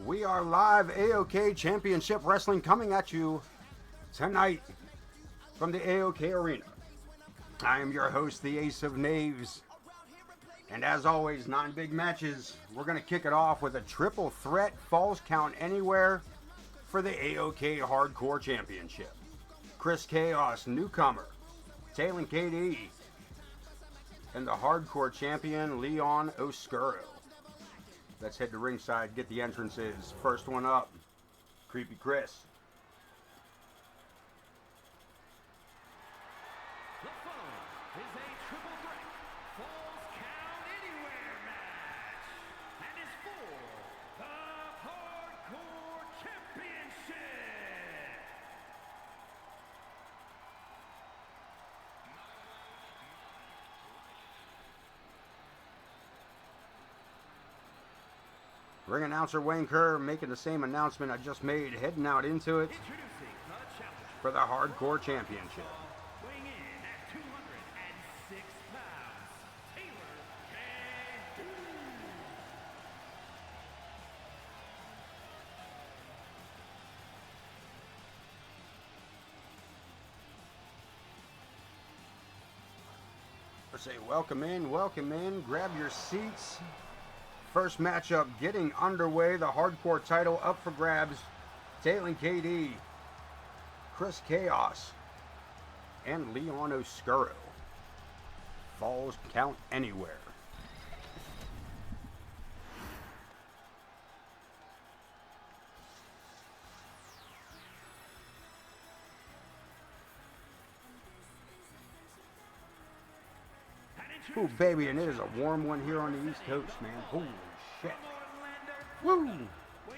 We are live, AoK Championship Wrestling coming at you tonight from the AoK Arena. I am your host, the Ace of Knaves. And as always, 9 big matches. We're going to kick it off with a triple threat Falls Count Anywhere for the AoK Hardcore Championship. Chris Chaos, newcomer, Taylor KD, and the Hardcore Champion, Leon Oscuro. Let's head to ringside, get the entrances. First one up, Creepy Chris. The following is a triple threat Falls Count Anywhere match, and is for the Hardcore Championship. Ring announcer Wayne Kerr making the same announcement I just made, heading out into it for the Hardcore Championship. Weighing in at 206 pounds, Taylor KD. I say welcome in, grab your seats. First matchup getting underway, the Hardcore title up for grabs. Taylor KD, Chris Chaos, and Leon Oscuro. Falls Count Anywhere. Ooh, baby, and it is a warm one here on the East Coast, man. Holy shit. Woo! Weighing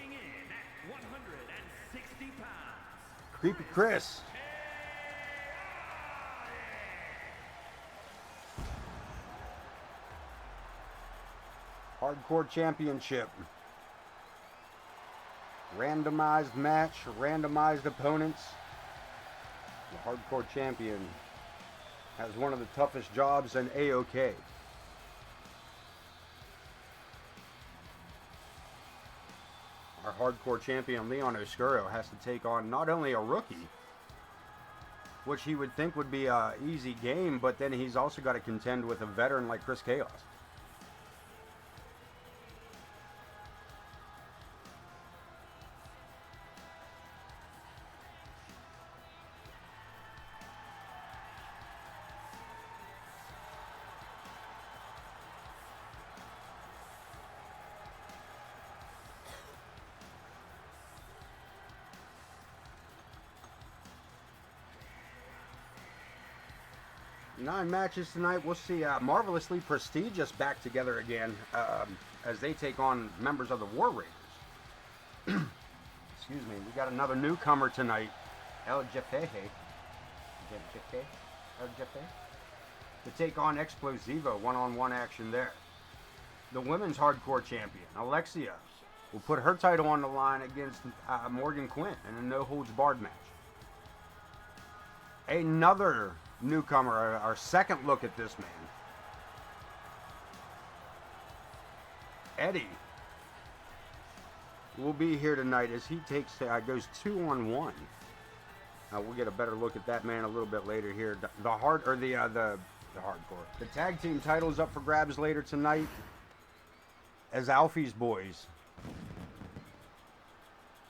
in at 160 pounds. Creepy Chris. Hardcore Championship. Randomized match, randomized opponents. The Hardcore Champion has one of the toughest jobs in AoK. Our Hardcore Champion Leon Oscuro has to take on not only a rookie, which he would think would be an easy game, but then he's also got to contend with a veteran like Chris Chaos. Nine matches tonight. We'll see Marvelously Prestigious back together again as they take on members of the War Raiders. Excuse me. We got another newcomer tonight, El Jefe, to take on Explosivo. One-on-one action there. The women's Hardcore Champion, Alexia, will put her title on the line against Morgan Quinn in a no-holds-barred match. Another newcomer, our second look at this man. Eddie will be here tonight as he goes 2-on-1. We'll get a better look at that man a little bit later here. The hardcore. The tag team titles up for grabs later tonight as Alfie's boys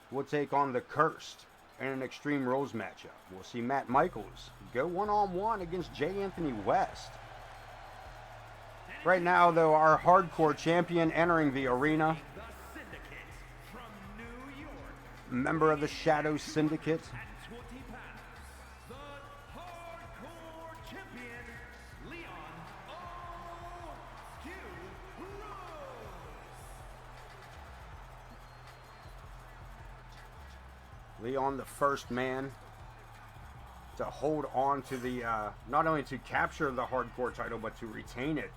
will take on the Cursed in an Extreme Rules matchup. We'll see Matt Michaels go one-on-one against J. Anthony West. Right now, though, our Hardcore Champion entering the arena, member of the Shadow Syndicate, Leon, the first man to hold on to the, not only to capture the hardcore title, but to retain it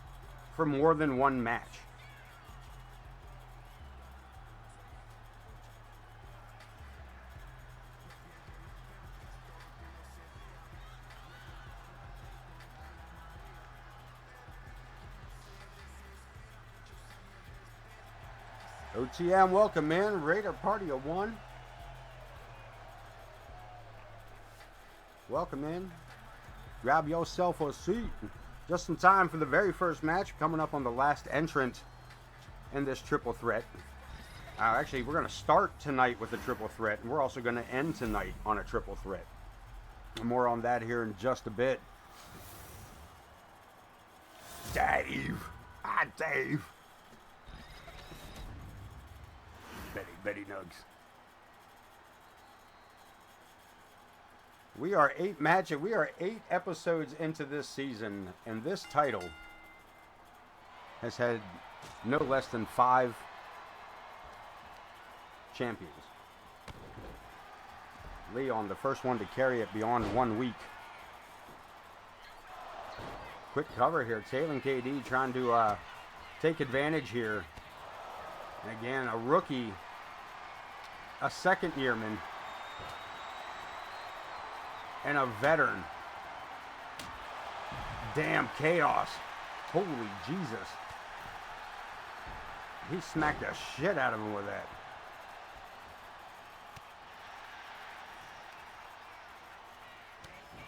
for more than one match. OTM, welcome in. Raider Party of One. Welcome in. Grab yourself a seat. Just in time for the very first match coming up on the last entrant in this triple threat. Actually, we're going to start tonight with a triple threat, and we're also going to end tonight on a triple threat. More on that here in just a bit. Dave. Dave. Betty Nugs. We are 8 episodes into this season, and this title has had no less than 5 champions. Leon, the first one to carry it beyond 1 week. Quick cover here. Taylor KD trying to take advantage here. And again, a rookie, a second yearman, and a veteran. Damn, Chaos. Holy Jesus. He smacked the shit out of him with that.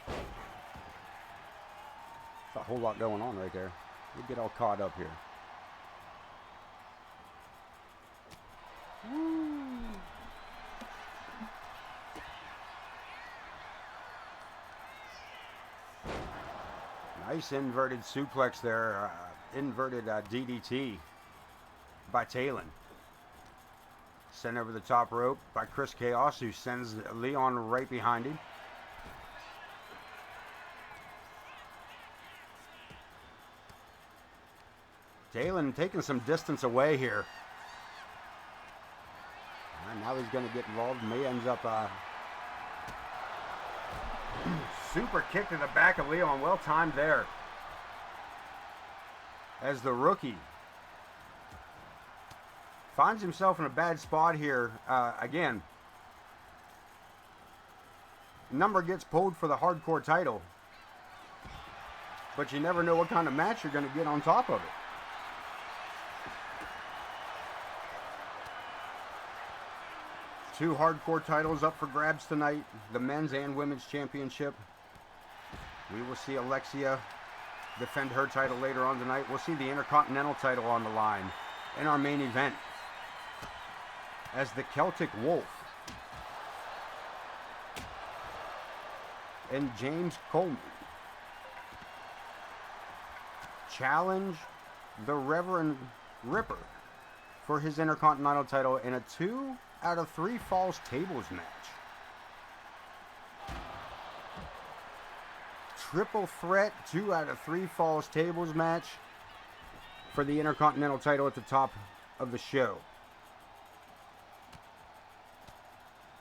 There's a whole lot going on right there. We'll get all caught up here. Woo. Nice inverted suplex there, inverted DDT by Talon. Sent over the top rope by Chris Chaos, who sends Leon right behind him. Talon taking some distance away here. And now he's going to get involved, and he ends up super kick to the back of Leon. Well timed there. As the rookie finds himself in a bad spot here. Again, number gets pulled for the hardcore title, but you never know what kind of match you're going to get on top of it. Two hardcore titles up for grabs tonight, the men's and women's championship. We will see Alexia defend her title later on tonight. We'll see the Intercontinental title on the line in our main event as the Celtic Wolf and James Coleman challenge the Reverend Ripper for his Intercontinental title in a 2 out of 3 falls tables match. Triple threat 2 out of 3 falls tables match for the Intercontinental title at the top of the show.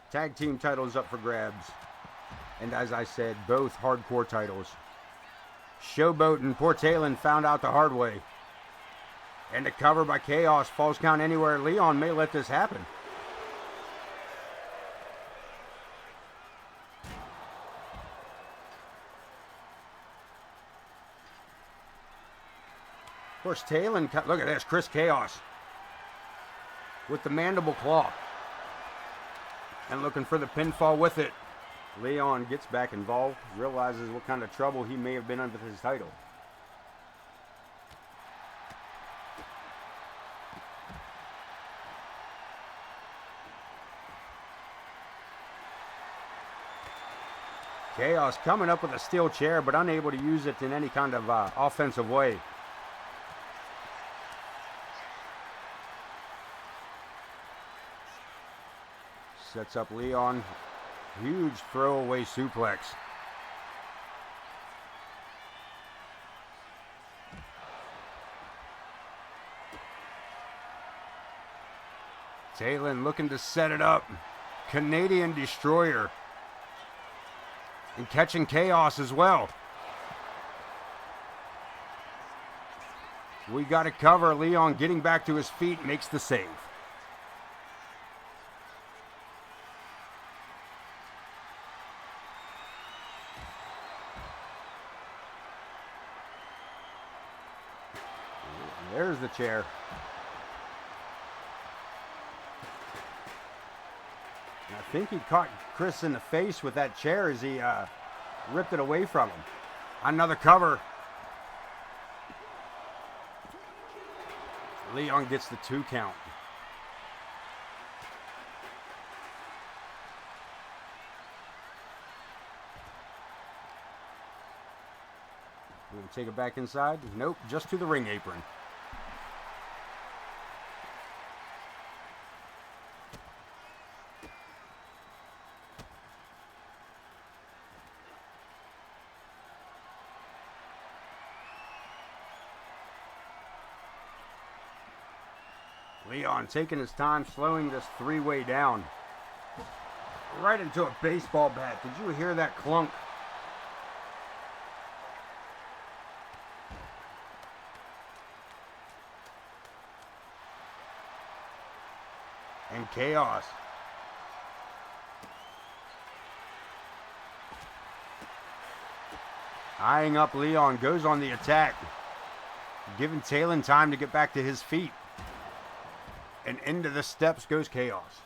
Tag team titles up for grabs. And as I said, both hardcore titles. Showboat and poor Talon found out the hard way. And the cover by Chaos. Falls count anywhere. Leon may let this happen. Of course, Talon, look at this, Chris Chaos with the mandible claw and looking for the pinfall with it. Leon gets back involved, realizes what kind of trouble he may have been in with his title. Chaos coming up with a steel chair, but unable to use it in any kind of offensive way. Sets up Leon. Huge throwaway suplex. Talon looking to set it up. Canadian Destroyer. And catching Chaos as well. We got to cover. Leon getting back to his feet, makes the save. There's the chair. I think he caught Chris in the face with that chair as he ripped it away from him. Another cover. Leon gets the 2 count. We'll take it back inside. Nope, just to the ring apron. Leon taking his time, slowing this 3-way down. Right into a baseball bat. Did you hear that clunk? And Chaos. Eyeing up Leon, goes on the attack. Giving Talon time to get back to his feet. And into the steps goes Chaos.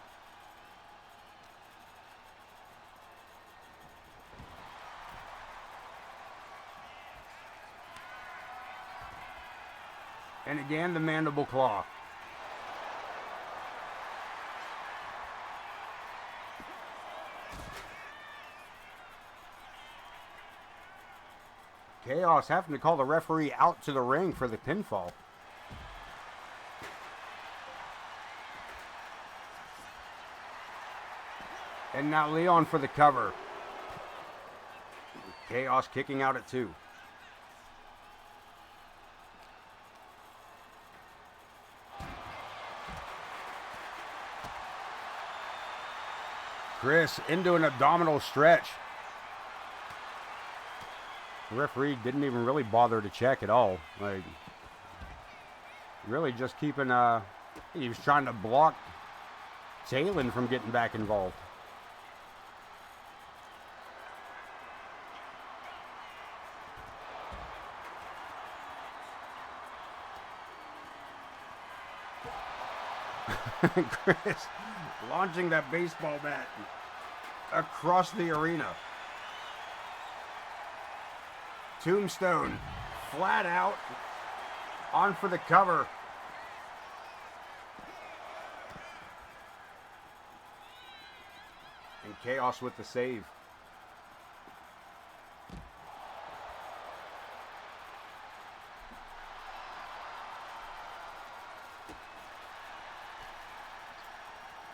And again, the mandible claw. Chaos having to call the referee out to the ring for the pinfall. And now Leon for the cover. Chaos kicking out at 2. Chris into an abdominal stretch. The referee didn't even really bother to check at all. Like, really just keeping, he was trying to block Talon from getting back involved. Chris launching that baseball bat across the arena. Tombstone flat out on for the cover. And Chaos with the save.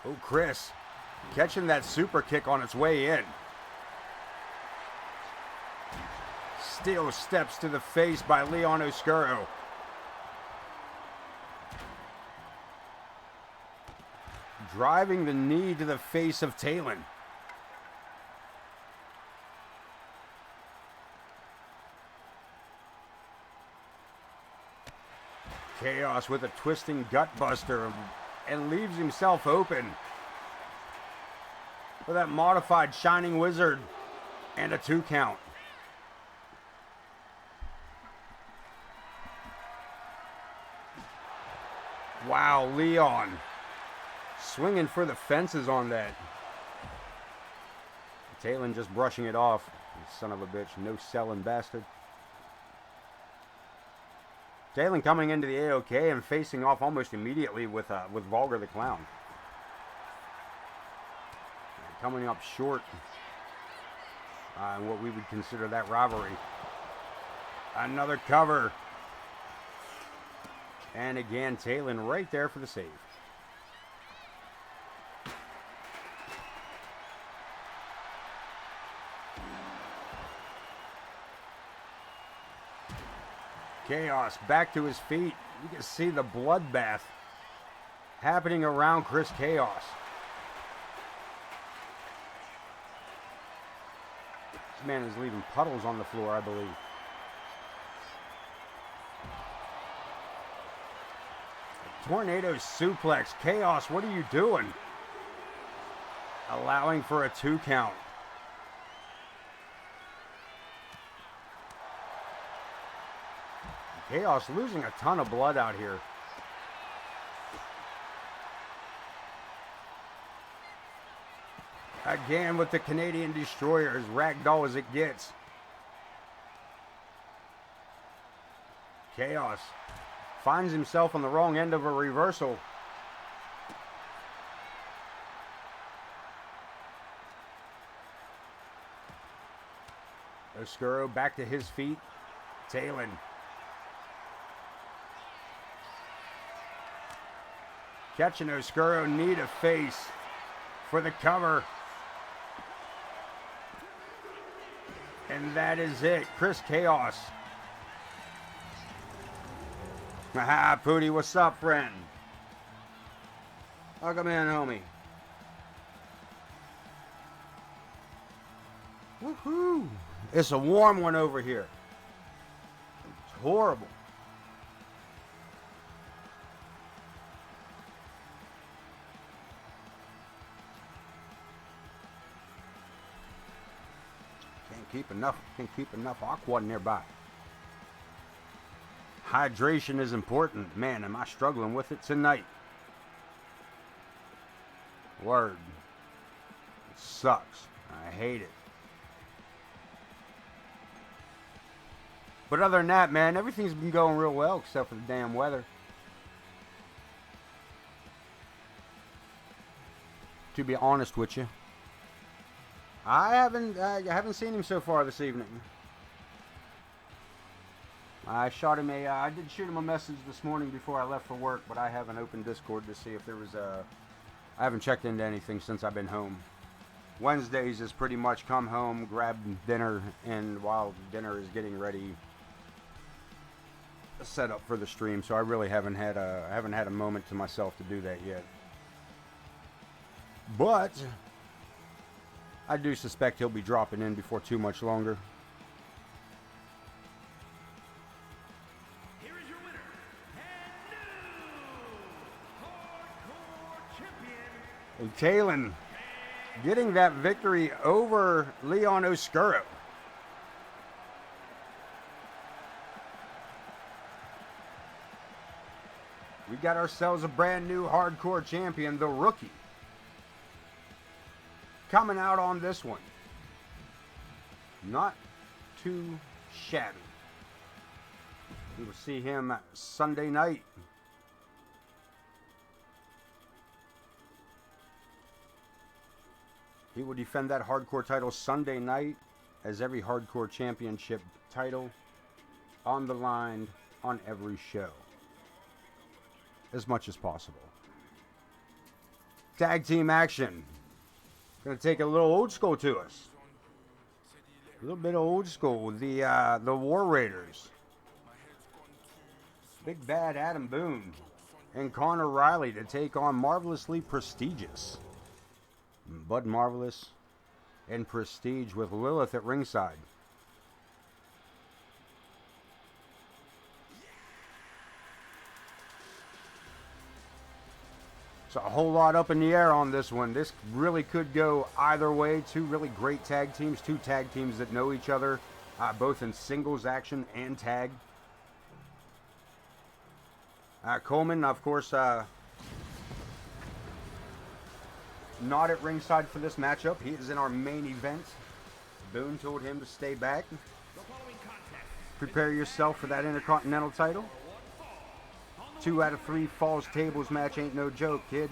Oh, Chris catching that super kick on its way in. Steel steps to the face by Leon Oscuro. Driving the knee to the face of Talon. Chaos with a twisting gut buster and leaves himself open for that modified Shining Wizard and a 2 count. Wow, Leon swinging for the fences on that. Talon just brushing it off. Son of a bitch, no selling bastard. Talon coming into the AoK and facing off almost immediately with Vulgar the Clown. Coming up short in what we would consider that rivalry. Another cover. And again, Talon right there for the save. Chaos back to his feet. You can see the bloodbath happening around Chris Chaos. This man is leaving puddles on the floor, I believe. Tornado suplex. Chaos, what are you doing? Allowing for a 2 count. Chaos losing a ton of blood out here. Again with the Canadian Destroyer, as ragdoll as it gets. Chaos finds himself on the wrong end of a reversal. Oscuro back to his feet. Talon. Catching Oscuro, knee to face for the cover. And that is it. Chris Chaos. Aha, Pooty, what's up, friend? Welcome in, homie. Woohoo! It's a warm one over here. It's horrible. Can't keep enough aqua nearby. Hydration is important. Man, am I struggling with it tonight. Word. It sucks. I hate it. But other than that, man, everything's been going real well except for the damn weather. To be honest with you. I haven't seen him so far this evening. I did shoot him a message this morning before I left for work, but I haven't opened Discord to see if there was I haven't checked into anything since I've been home. Wednesdays is pretty much come home, grab dinner, and while dinner is getting ready, set up for the stream. So I really haven't had a moment to myself to do that yet. But I do suspect he'll be dropping in before too much longer. Here is your winner, and new Hardcore Champion. And Talon getting that victory over Leon Oscuro. We got ourselves a brand new hardcore champion, the rookie. Coming out on this one. Not too shabby. We will see him Sunday night. He will defend that hardcore title Sunday night, as every hardcore championship title on the line on every show. As much as possible. Tag team action. Gonna take a little old school to us. A little bit of old school. The War Raiders. Big Bad Adam Boone and Connor Riley to take on Marvelously Prestigious. Bud Marvelous and Prestige with Lilith at ringside. So a whole lot up in the air on this one. This really could go either way. Two really great tag teams. Two tag teams that know each other, both in singles action and tag. Coleman, of course, not at ringside for this matchup. He is in our main event. Boone told him to stay back. Prepare yourself for that Intercontinental title. 2 out of 3 falls tables match ain't no joke, kid.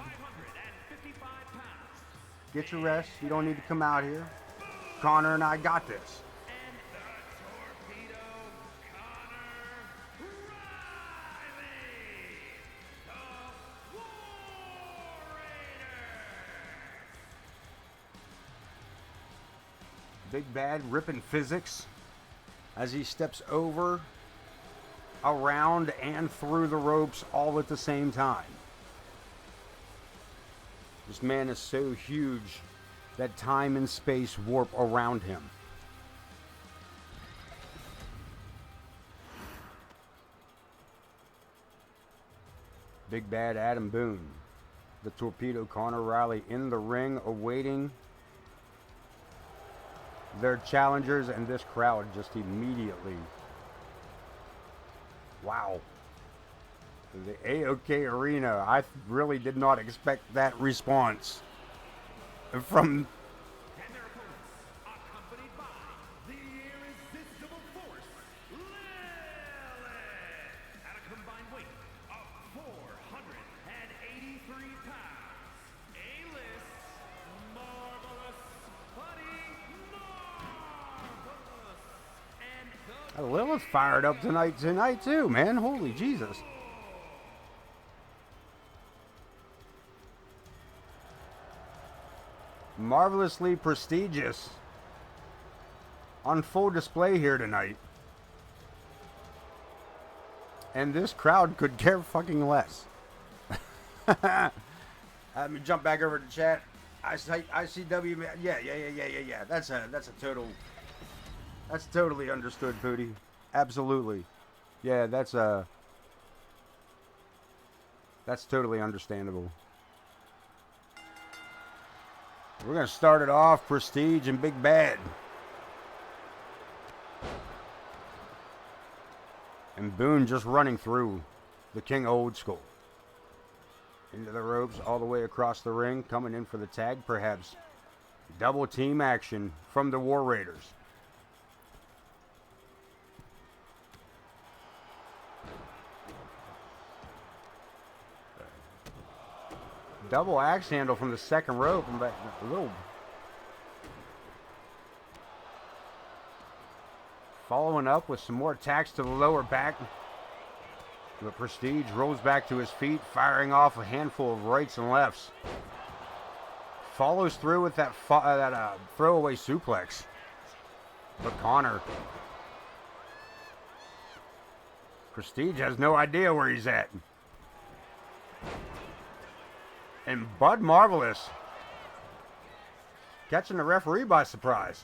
Get your rest. You don't need to come out here. Connor and I got this. Big Bad ripping physics as he steps over, around, and through the ropes all at the same time. This man is so huge that time and space warp around him. Big Bad Adam Boone, the Torpedo Connor Riley in the ring awaiting their challengers, and this crowd just immediately. Wow. The AoK Arena, I really did not expect that response from. And their opponents, accompanied by the irresistible force, Lily, at a combined weight of 483 pounds. A-list, marvelous, Buddy Marvelous, and the Lilith fired up tonight too, man. Holy Jesus. Marvelously prestigious on full display here tonight. And this crowd could care fucking less. Let me jump back over to chat. ICW, yeah. That's totally understood, Pootie. Absolutely. Yeah, that's totally understandable. We're going to start it off, Prestige and Big Bad. And Boone just running through the King Old School. Into the ropes, all the way across the ring, coming in for the tag, perhaps. Double team action from the War Raiders. Double axe handle from the second rope, but a little. Following up with some more attacks to the lower back. The Prestige rolls back to his feet, firing off a handful of rights and lefts. Follows through with that throwaway suplex. But Connor. Prestige has no idea where he's at. And Bud Marvelous catching the referee by surprise.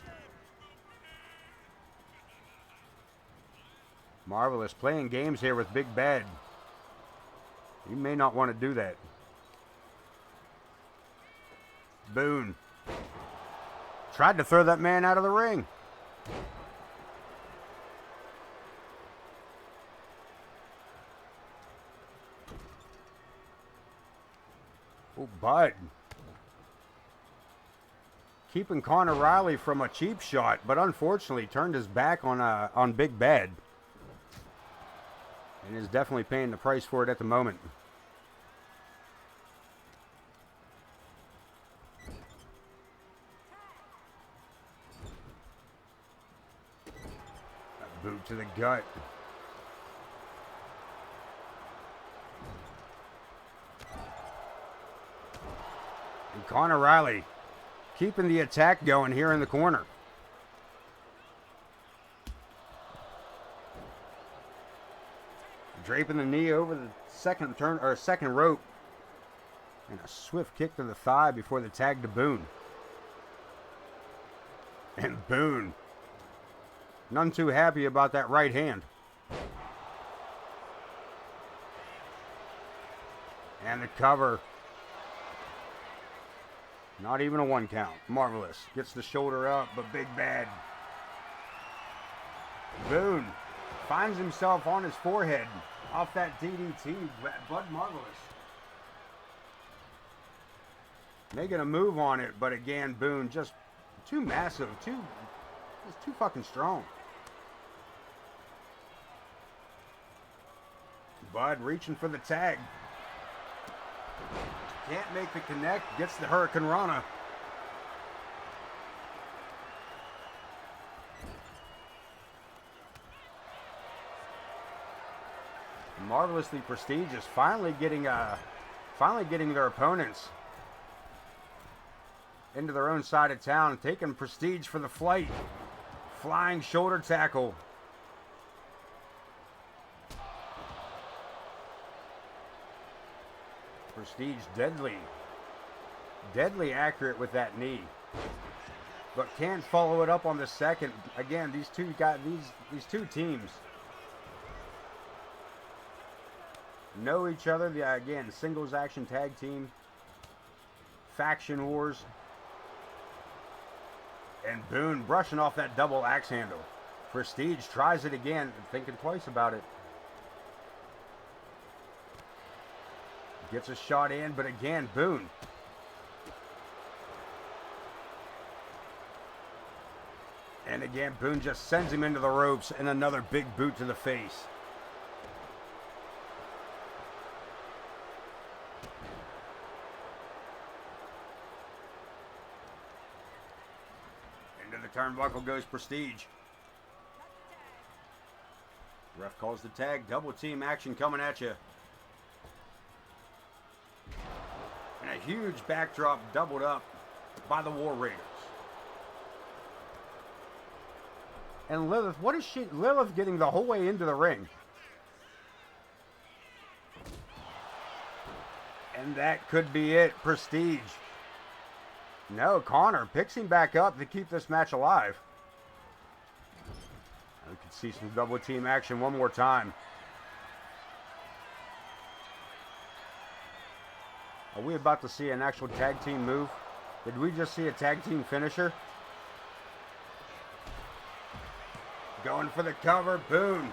Marvelous playing games here with Big Bad. You may not want to do that. Boone tried to throw that man out of the ring. Oh, Bud. Keeping Connor Riley from a cheap shot, but unfortunately turned his back on Big Bad. And is definitely paying the price for it at the moment. A boot to the gut. And Connor Riley keeping the attack going here in the corner. Draping the knee over the second rope. And a swift kick to the thigh before the tag to Boone. And Boone, none too happy about that right hand. And the cover. Not even a 1 count. Marvelous. Gets the shoulder up, but Big Bad. Boone finds himself on his forehead off that DDT. Bud Marvelous making a move on it, but again, Boone just too massive, too fucking strong. Bud reaching for the tag. Can't make the connect. Gets the Hurricane Rana. Marvelously prestigious. Finally getting their opponents into their own side of town. Taking Prestige for the flight. Flying shoulder tackle. Prestige deadly accurate with that knee, but can't follow it up on the second. Again, these two teams know each other. Again, singles action tag team. Faction wars. And Boone brushing off that double axe handle. Prestige tries it again, thinking twice about it. Gets a shot in, but again, Boone. And again, Boone just sends him into the ropes and another big boot to the face. Into the turnbuckle goes Prestige. Ref calls the tag. Double team action coming at you. And a huge backdrop doubled up by the War Raiders. And Lilith, what is she? Lilith getting the whole way into the ring. And that could be it. Prestige. No, Connor picks him back up to keep this match alive. We can see some double team action one more time. Are we about to see an actual tag team move? Did we just see a tag team finisher? Going for the cover, Boone.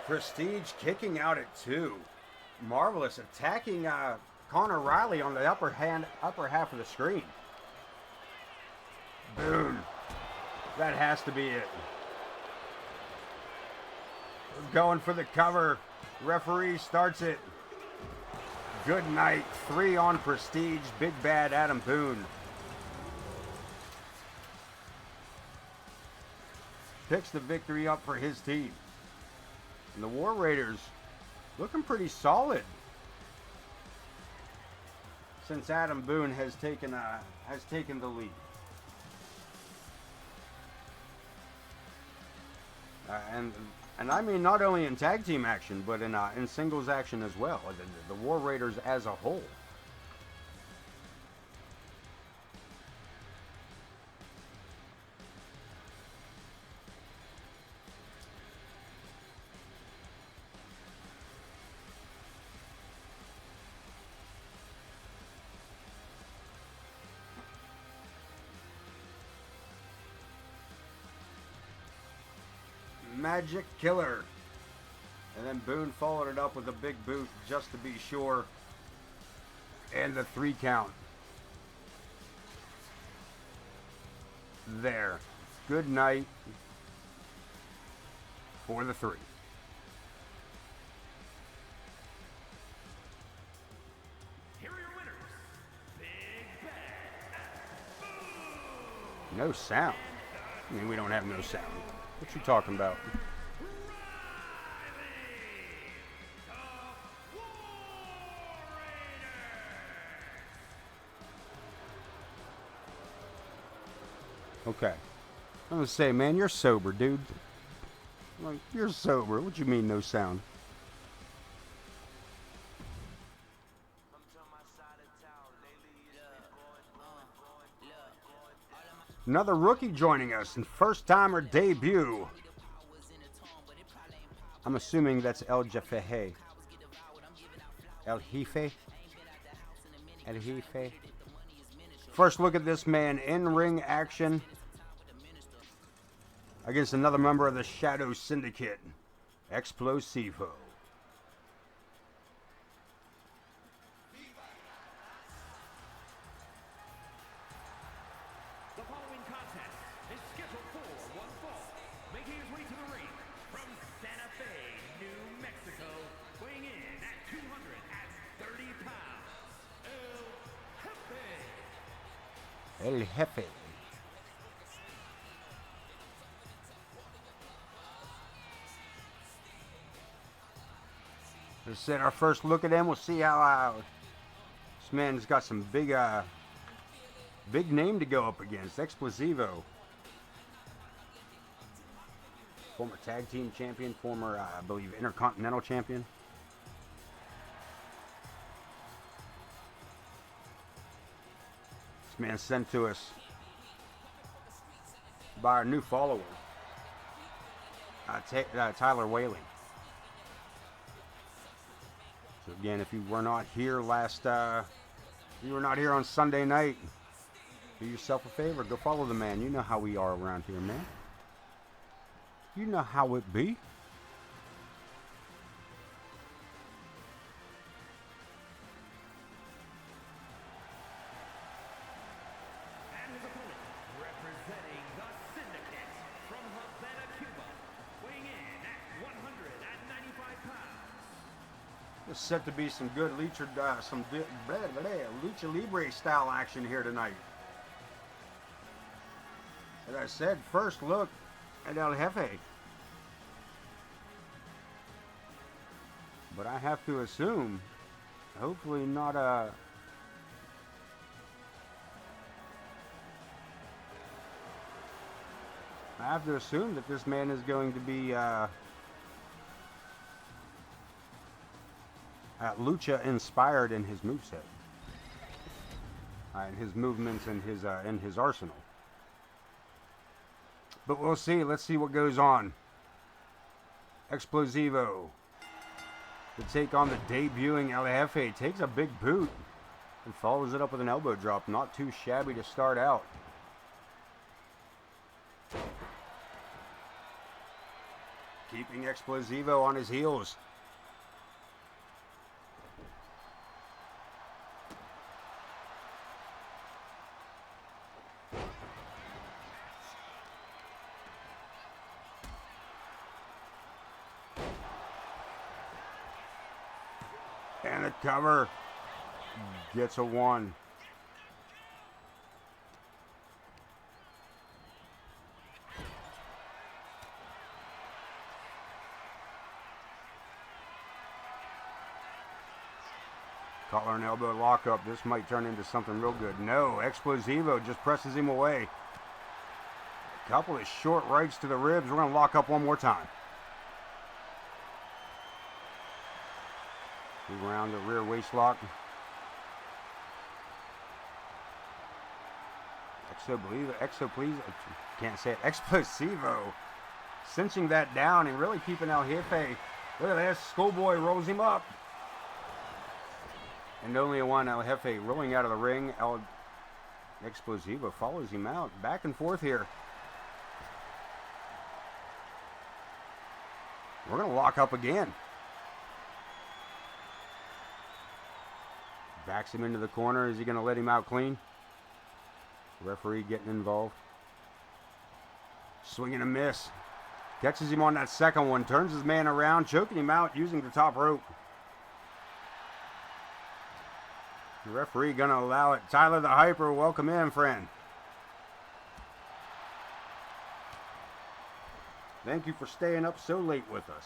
Prestige kicking out at 2. Marvelous, attacking Connor Riley on the upper half of the screen. Boone. That has to be it. Going for the cover. Referee starts it. Good night. 3 on Prestige. Big bad Adam Boone. Picks the victory up for his team. And the War Raiders looking pretty solid since Adam Boone has taken the lead. And I mean not only in tag team action, but in singles action as well. The War Raiders as a whole. Magic Killer. And then Boone followed it up with a big boot just to be sure. And the 3 count. There. Good night for the 3. Here are your winners. Big Bad Boone. No sound. I mean, we don't have no sound. What you talking about? Okay. I'm gonna say, man, you're sober, dude. Like, you're sober. What you mean, no sound? Another rookie joining us and first timer debut. I'm assuming that's El Jefe. El Jefe? El Jefe? First look at this man in ring action against another member of the Shadow Syndicate, Explosivo. The following contest is scheduled for one fall. Making his way to the ring from Santa Fe, New Mexico, weighing in at 230 pounds, El Jefe. El Jefe. Let's set our first look at him. We'll see how this man's got some big name to go up against. Explosivo. Former tag team champion, former, I believe, intercontinental champion. This man sent to us by our new follower, Tyler Whaley. again. If you were not here you were not here on Sunday night, do yourself a favor. Go follow the man. You know how we are around here, man. You know how it be. And his opponent, representing the Syndicate from Havana, Cuba, weighing in at 195 pounds. It's set to be some good Lucha Libre style action here tonight. As I said, first look at El Jefe. But I have to assume, hopefully not a... I have to assume that this man is going to be Lucha inspired in his moveset, in his movements and in his arsenal. But we'll see. Let's see what goes on. Explosivo to take on the debuting El Jefe. Takes a big boot and follows it up with an elbow drop. Not too shabby to start out. Keeping Explosivo on his heels. And the cover gets a 1. Collar and elbow lockup. This might turn into something real good. No, Explosivo just presses him away. A couple of short rights to the ribs. We're going to lock up one more time. Move around the rear waist lock. Can't say it. Explosivo. Cinching that down and really keeping El Jefe. Look at this. Schoolboy rolls him up. And only a 1. El Jefe rolling out of the ring. Explosivo follows him out. Back and forth here. We're going to lock up again. Backs him into the corner. Is he going to let him out clean? Referee getting involved. Swing and a miss. Catches him on that second one. Turns his man around. Choking him out using the top rope. The referee going to allow it. Tyler the Hyper, welcome in, friend. Thank you for staying up so late with us.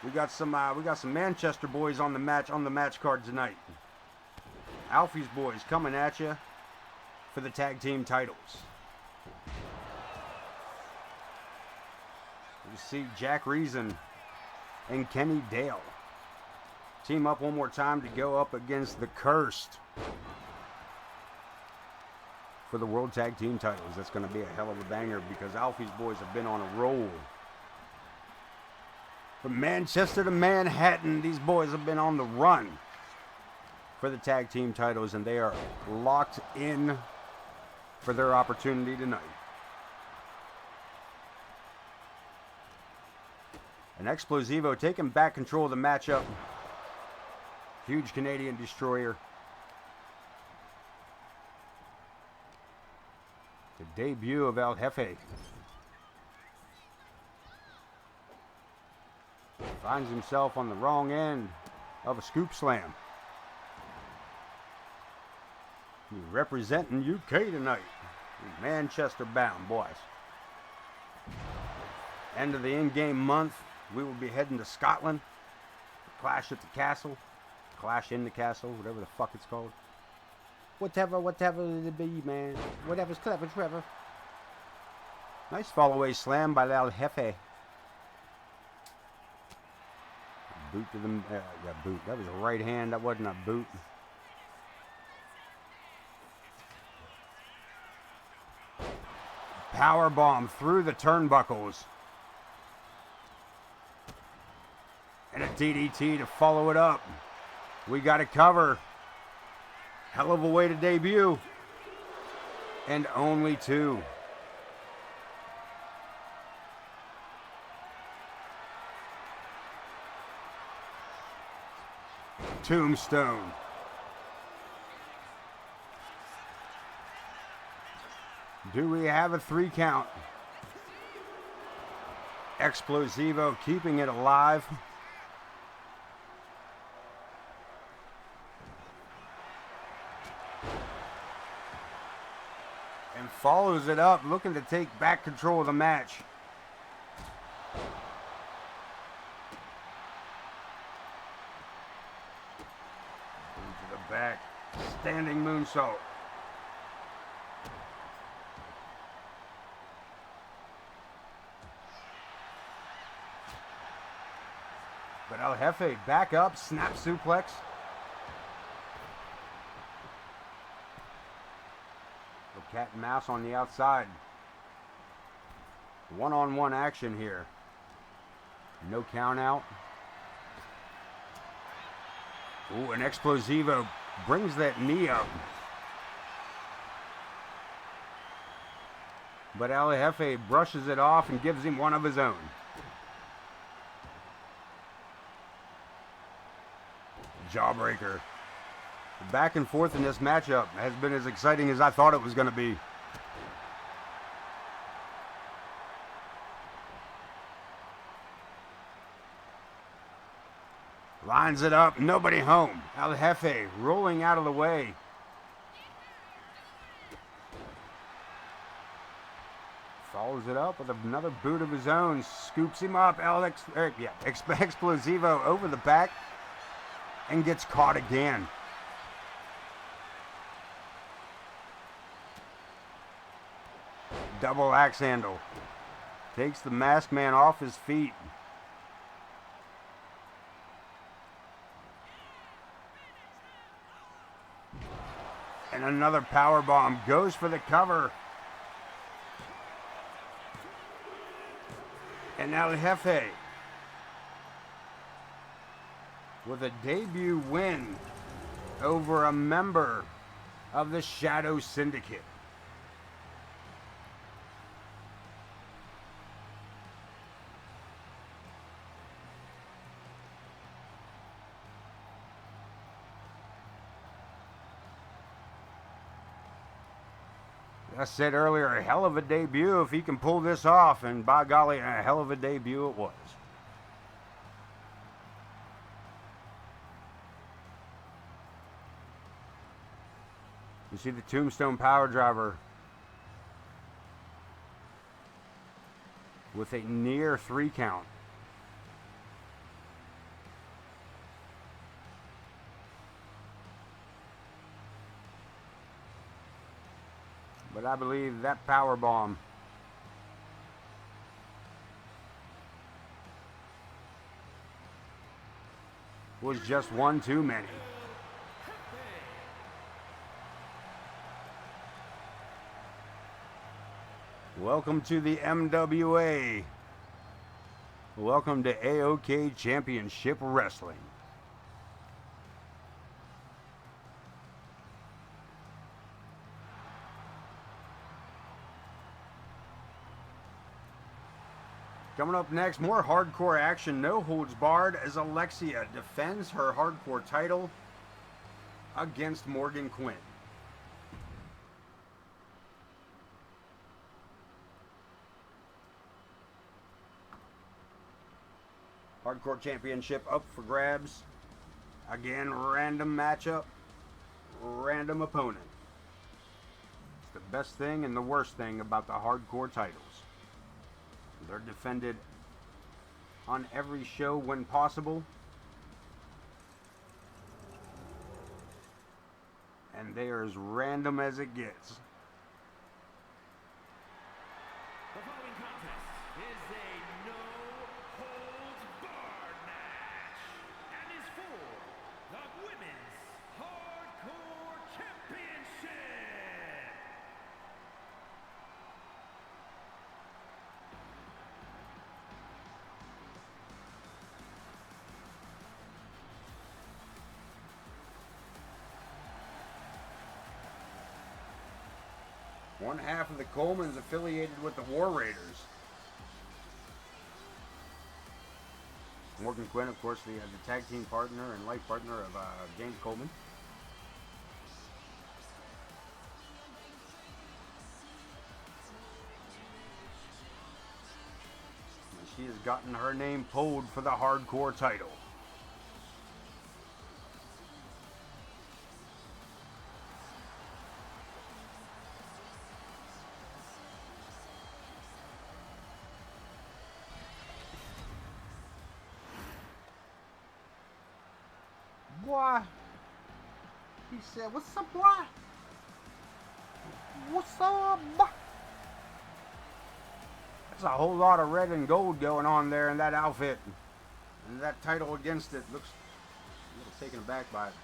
We got some Manchester boys on the match card tonight. Alfie's boys coming at you for the tag team titles. You see Jack Reason and Kenny Dale team up one more time to go up against the Cursed for the World Tag Team titles. That's going to be a hell of a banger because Alfie's boys have been on a roll. From Manchester to Manhattan, these boys have been on the run for the tag team titles, and they are locked in for their opportunity tonight. And Explosivo taking back control of the matchup. Huge Canadian destroyer. The debut of El Jefe. Finds himself on the wrong end of a scoop slam. He's representing UK tonight. Manchester bound, boys. End of the in-game month. We will be heading to Scotland. Clash at the Castle. Clash in the Castle, whatever the fuck it's called. Whatever it be, man. Whatever's clever, Trevor. Nice fall-away slam by El Jefe. Boot to the boot. That was a right hand. That wasn't a boot. power bomb through the turnbuckles. And a DDT to follow it up. We got to cover. Hell of a way to debut. And only 2. Tombstone. Do we have a 3 count? Explosivo keeping it alive. And follows it up, looking to take back control of the match. Into the back, standing moonsault. But El Jefe back up, snap suplex. The cat and mouse on the outside. One-on-one action here. No count out. Ooh, an Explosivo brings that knee up. But El Jefe brushes it off and gives him one of his own. Jawbreaker. The back and forth in this matchup has been as exciting as I thought it was going to be. Lines it up, nobody home. El Jefe rolling out of the way. Follows it up with another boot of his own. Scoops him up. Explosivo over the back. And gets caught again. Double axe handle. Takes the masked man off his feet. And another power bomb. Goes for the cover. And now El Jefe with a debut win over a member of the Shadow Syndicate. I said earlier, a hell of a debut if he can pull this off, and by golly, a hell of a debut it was. You see the Tombstone Power Driver with a near 3 count. But I believe that power bomb was just one too many. Welcome to the MWA. Welcome to AoK Championship Wrestling. Coming up next, more hardcore action, no holds barred, as Alexia defends her hardcore title against Morgan Quinn. Hardcore Championship up for grabs. Again, random matchup, random opponent. It's the best thing and the worst thing about the hardcore titles. They're defended on every show when possible. And they are as random as it gets. The following contest is a no-holds-barred match and is for the Women's Hardcore Championship. One half of the Coleman's affiliated with the War Raiders. Morgan Quinn, of course, the tag team partner and life partner of James Coleman. And she has gotten her name pulled for the hardcore title. Boy, he said, "What's up, boy? What's up, boy?" There's a whole lot of red and gold going on there in that outfit. And that title against it looks a little taken aback by it.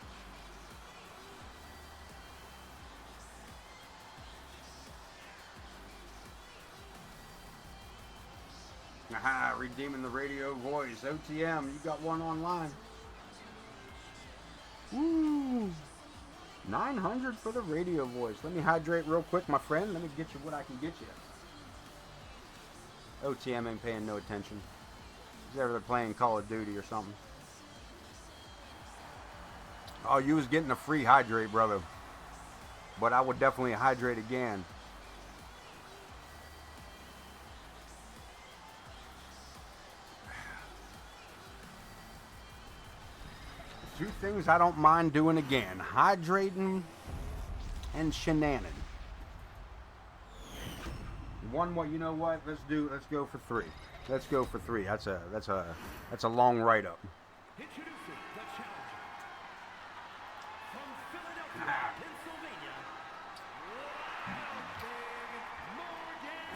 Aha, redeeming the radio voice. OTM, you got one online. Woo! 900 for the radio voice. Let me hydrate real quick, my friend. Let me get you what I can get you. OTM ain't paying no attention. He's over there playing Call of Duty or something. Oh, you was getting a free hydrate, brother. But I would definitely hydrate again. Two things I don't mind doing again: hydrating and shenanigan. One more, you know what? Let's go for three. Let's go for three. That's a long write up. Introducing the challenger from Philadelphia, Pennsylvania.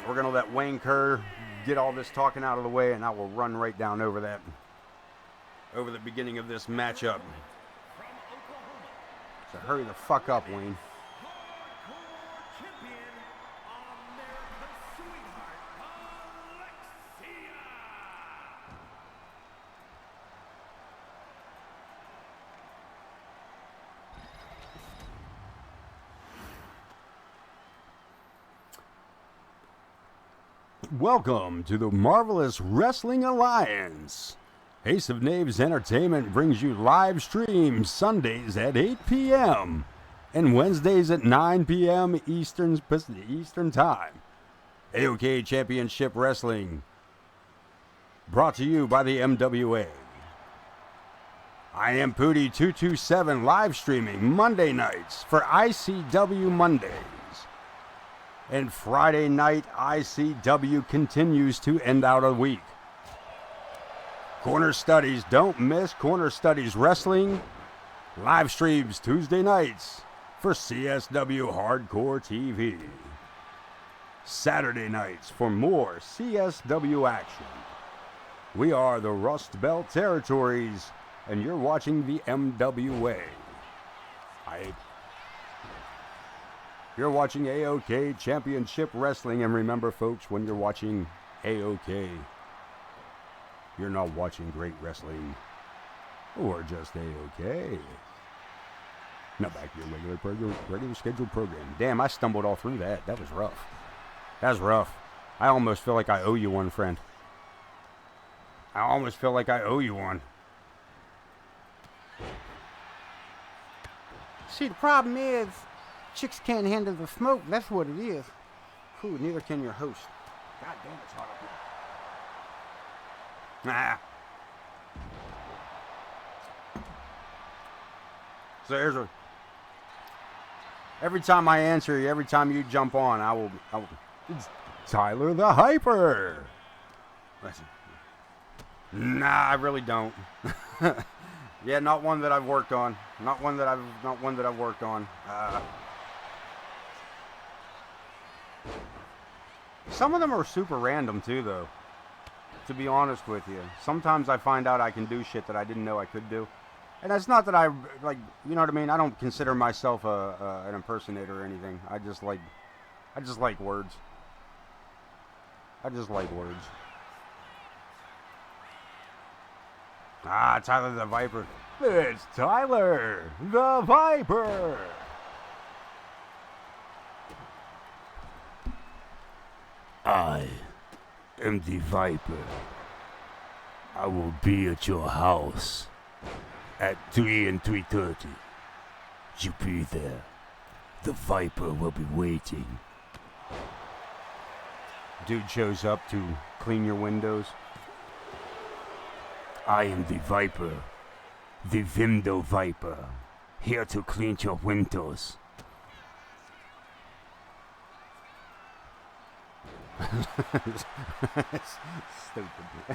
We're gonna let Wayne Kerr get all this talking out of the way, and I will run right down over that. Over the beginning of this matchup. So hurry the fuck up, Wayne. Welcome to the Marvelous Wrestling Alliance. Ace of Knaves Entertainment brings you live streams Sundays at 8 p.m. and Wednesdays at 9 p.m. Eastern Time. AoK Championship Wrestling, brought to you by the MWA. I am Pooty227 live streaming Monday nights for ICW Mondays. And Friday night ICW continues to end out a week. Corner Studies, don't miss Corner Studies Wrestling. Live streams Tuesday nights for CSW Hardcore TV. Saturday nights for more CSW action. We are the Rust Belt Territories, and you're watching the MWA. You're watching AoK Championship Wrestling, and remember, folks, when you're watching AoK, you're not watching great wrestling, or just AoK. Now back to your regular scheduled program. Damn, I stumbled all through that. That was rough. That was rough. I almost feel like I owe you one, friend. I almost feel like I owe you one. See, the problem is, chicks can't handle the smoke. That's what it is. Ooh, neither can your host. God damn, it's hot up here. Nah. So here's a. Every time I answer you, every time you jump on, I will. It's Tyler the Hyper. Listen. Nah, I really don't. Yeah, not one that I've worked on. Not one that I've worked on. Some of them are super random too, though. To be honest with you, sometimes I find out I can do shit that I didn't know I could do, and that's not that I like. You know what I mean? I don't consider myself an impersonator or anything. I just like words. I just like words. Ah, Tyler the Viper. It's Tyler the Viper. am the Viper. I will be at your house at 3 and 3:30. You be there. The Viper will be waiting. Dude shows up to clean your windows. I am the Viper. The window Viper. Here to clean your windows. Stupid.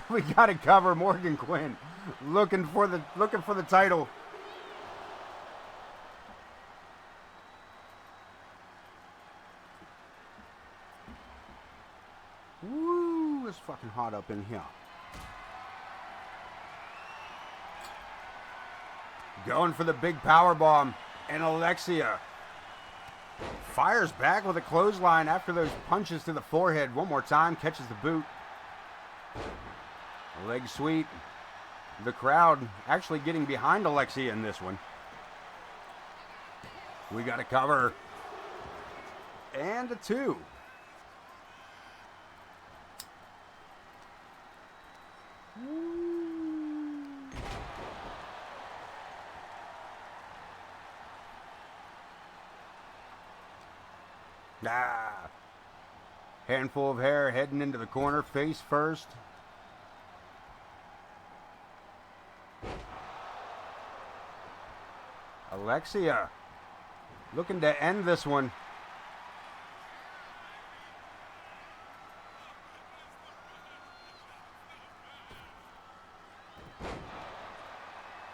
We gotta cover Morgan Quinn, looking for the title. Woo! It's fucking hot up in here. Going for the big power bomb, and Alexia fires back with a clothesline after those punches to the forehead. One more time, catches the boot. Leg sweep. The crowd actually getting behind Alexia in this one. We got a cover. And a 2. Handful of hair heading into the corner, face first. Alexia looking to end this one.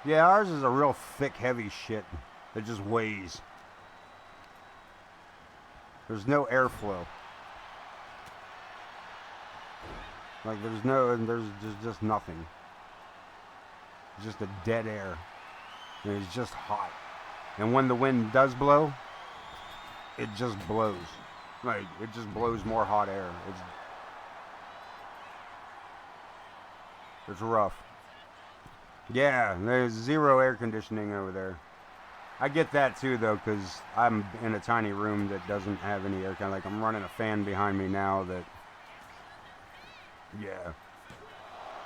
Yeah, ours is a real thick, heavy shit that just weighs. There's no airflow. Like there's just nothing. Just a dead air. And it's just hot. And when the wind does blow, it just blows. Like, it just blows more hot air. It's rough. Yeah, there's zero air conditioning over there. I get that too, though, because I'm in a tiny room that doesn't have any air. Kind of like I'm running a fan behind me now that... Yeah.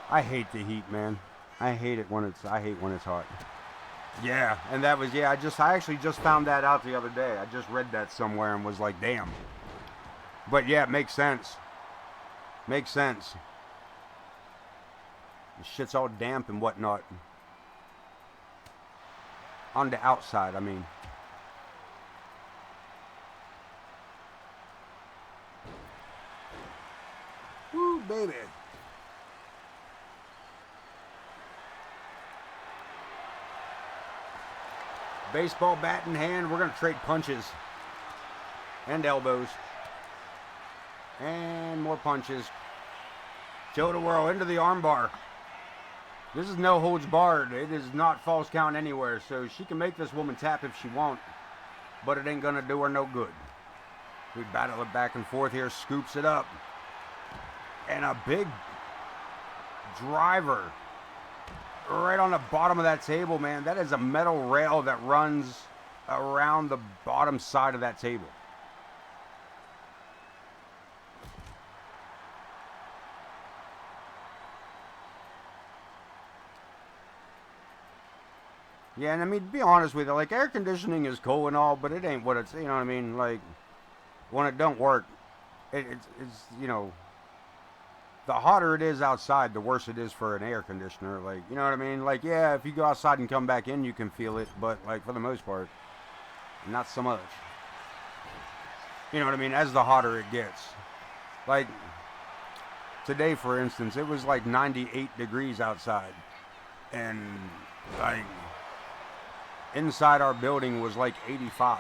I hate the heat, man. I hate when it's hot. Yeah, and that was, yeah, I actually just found that out the other day. I just read that somewhere and was like, damn. But yeah, it makes sense. Makes sense. The shit's all damp and whatnot. On the outside, I mean. Woo, baby. Baseball bat in hand. We're going to trade punches. And elbows. And more punches. Joe to whirl into the armbar. This is no holds barred. It is not false count anywhere. So she can make this woman tap if she wants. But it ain't going to do her no good. We battle it back and forth here. Scoops it up. And a big driver. Right on the bottom of that table, man. That is a metal rail that runs around the bottom side of that table. Yeah, and I mean, to be honest with you, like, air conditioning is cool and all, but it ain't what it's, you know what I mean? Like, when it don't work, it's you know, the hotter it is outside, the worse it is for an air conditioner. Like, you know what I mean? Like, yeah, if you go outside and come back in, you can feel it, but, like, for the most part, not so much. You know what I mean? As the hotter it gets. Like, today, for instance, it was like 98 degrees outside. And, like, inside our building was like 85.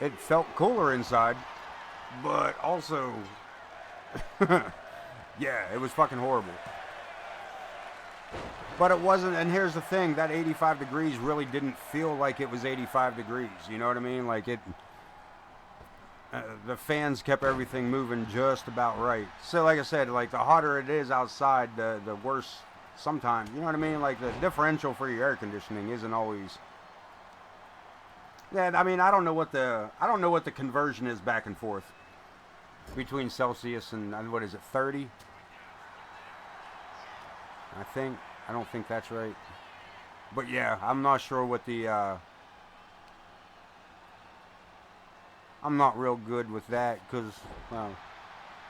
It felt cooler inside, but also, yeah, it was fucking horrible. But it wasn't, and here's the thing, that 85 degrees really didn't feel like it was 85 degrees, you know what I mean? Like it, the fans kept everything moving just about right. So like I said, like the hotter it is outside, the worse sometimes, you know what I mean? Like the differential for your air conditioning isn't always. Yeah, I mean, I don't know what the conversion is back and forth. between Celsius and, what is it, 30? I think. I don't think that's right. But yeah, I'm not sure what the, I'm not real good with that because, well,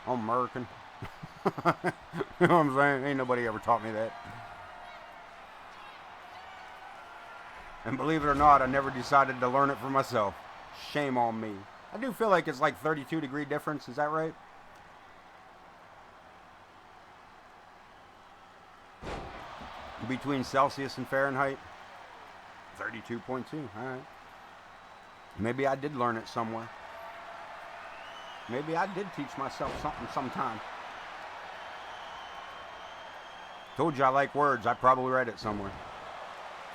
I'm American. You know what I'm saying? Ain't nobody ever taught me that. And believe it or not, I never decided to learn it for myself. Shame on me. I do feel like it's like 32-degree difference. Is that right? Between Celsius and Fahrenheit? 32.2. All right. Maybe I did learn it somewhere. Maybe I did teach myself something sometime. Told you I like words. I probably read it somewhere.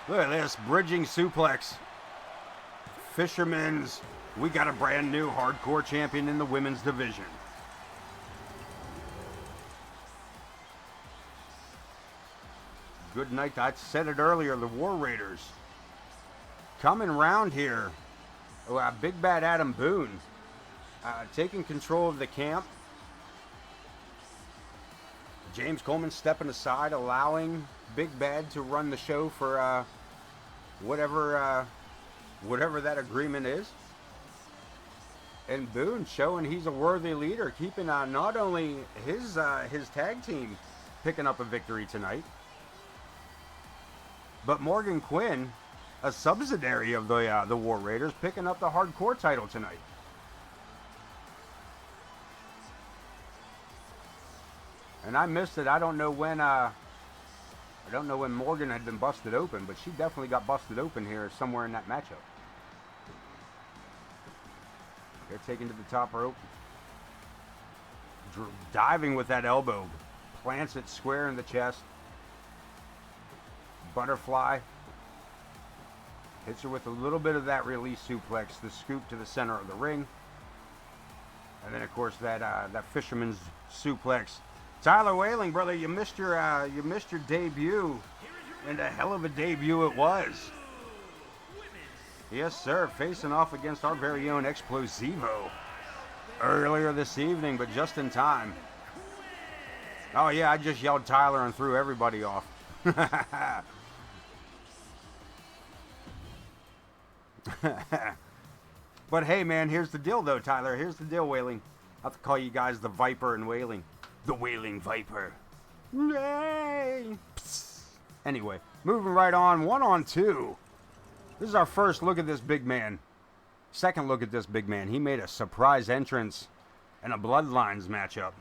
Look at this. Bridging suplex. Fisherman's. We got a brand new hardcore champion in the women's division. Good night. I said it earlier. The War Raiders. Coming round here. Big Bad Adam Boone. Taking control of the camp. James Coleman stepping aside, allowing Big Bad to run the show for whatever that agreement is. And Boone showing he's a worthy leader, keeping not only his tag team picking up a victory tonight, but Morgan Quinn, a subsidiary of the War Raiders, picking up the hardcore title tonight. And I missed it. I don't know when Morgan had been busted open, but she definitely got busted open here somewhere in that matchup. They're taken to the top rope. Diving with that elbow. Plants it square in the chest. Butterfly. Hits her with a little bit of that release suplex. The scoop to the center of the ring. And then, of course, that fisherman's suplex. Tyler Whaling, brother, you missed your debut, and a hell of a debut it was. Yes, sir, facing off against our very own Explosivo earlier this evening, but just in time. Oh yeah, I just yelled Tyler and threw everybody off. But hey, man, here's the deal, though, Tyler. Here's the deal, Whaling. I have to call you guys the Viper and Whaling. The Wailing Viper. Yay! Psst. Anyway, moving right on. 1-on-2. This is our first look at this big man. Second look at this big man. He made a surprise entrance in a Bloodlines matchup.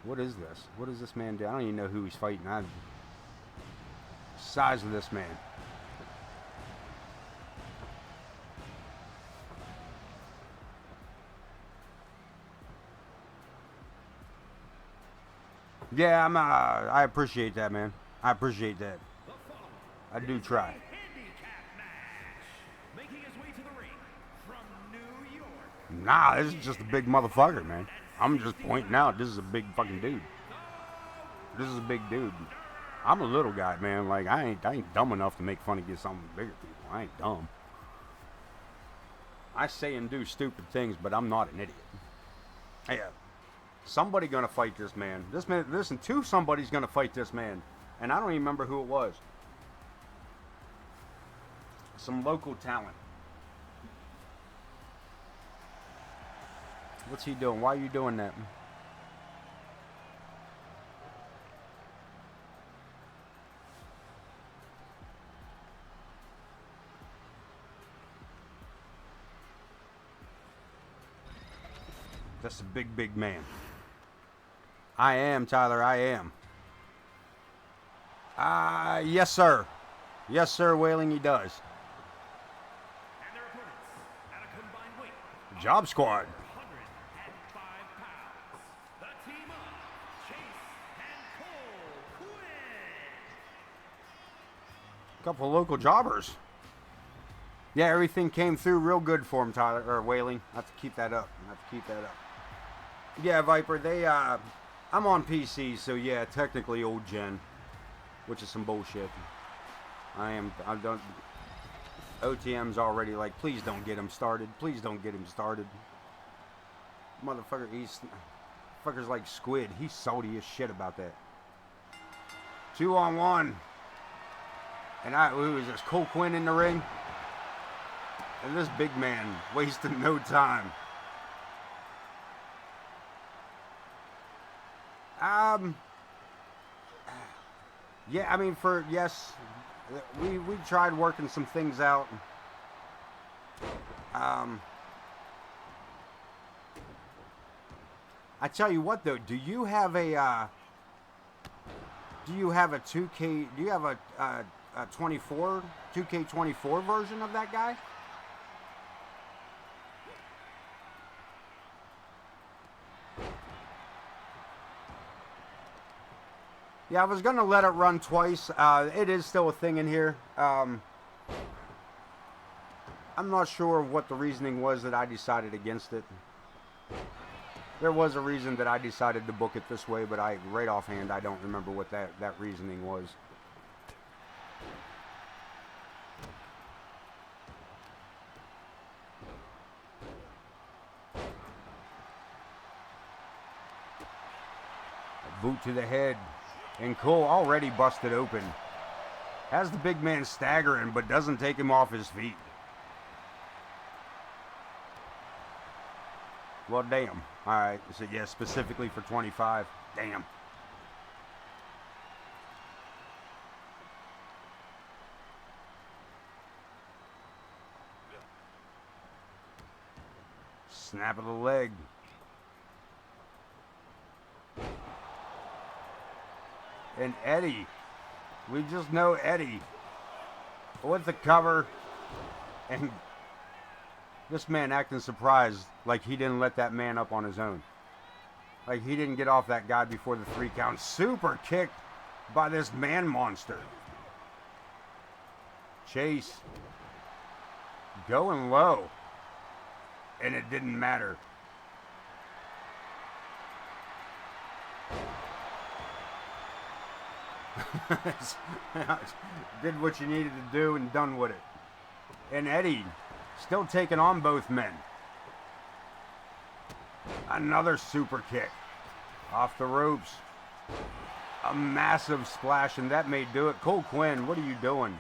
What is this? What does this man do? I don't even know who he's fighting. Size of this man. Yeah, I appreciate that, man. I appreciate that. I do try. Nah, this is just a big motherfucker, man. I'm just pointing out this is a big fucking dude. This is a big dude. I'm a little guy, man. Like, I ain't dumb enough to make fun of some bigger people. I ain't dumb. I say and do stupid things, but I'm not an idiot. Yeah. Somebody gonna fight this man. This man, listen, somebody's gonna fight this man. And I don't even remember who it was. Some local talent. What's he doing? Why are you doing that? That's a big, big man. I am, Tyler, I am. Yes, sir. Yes, sir, Whaling, he does. And their opponents at a combined weight. Job Squad. 105 pounds. The team of Chase and Cole Quinn. Couple of local jobbers. Yeah, everything came through real good for him, Tyler, or Whaling. I have to keep that up. Yeah, Viper, I'm on PC, so yeah, technically old gen, which is some bullshit. I don't. OTM's already like, please don't get him started. Please don't get him started. Motherfucker, fucker's like Squid. He's salty as shit about that. 2-on-1. And who is this? Cole Quinn in the ring? And this big man wasting no time. Yeah, I mean, yes, we tried working some things out. I tell you what though, do you have a 2K, do you have a 2K24 version of that guy? Yeah, I was going to let it run twice. It is still a thing in here. I'm not sure what the reasoning was that I decided against it. There was a reason that I decided to book it this way, but right offhand, I don't remember what that reasoning was. A boot to the head. And Cole already busted open. Has the big man staggering, but doesn't take him off his feet. Well, damn. All right. So, yeah, specifically for 25. Damn. Snap of the leg. And Eddie, we just know Eddie with the cover, and this man acting surprised like he didn't let that man up on his own. Like he didn't get off that guy before the 3 count. Super kicked by this man monster. Chase going low, and it didn't matter. Did what you needed to do and done with it. And Eddie still taking on both men. Another super kick off the ropes. A massive splash, and that may do it. Cole Quinn, what are you doing?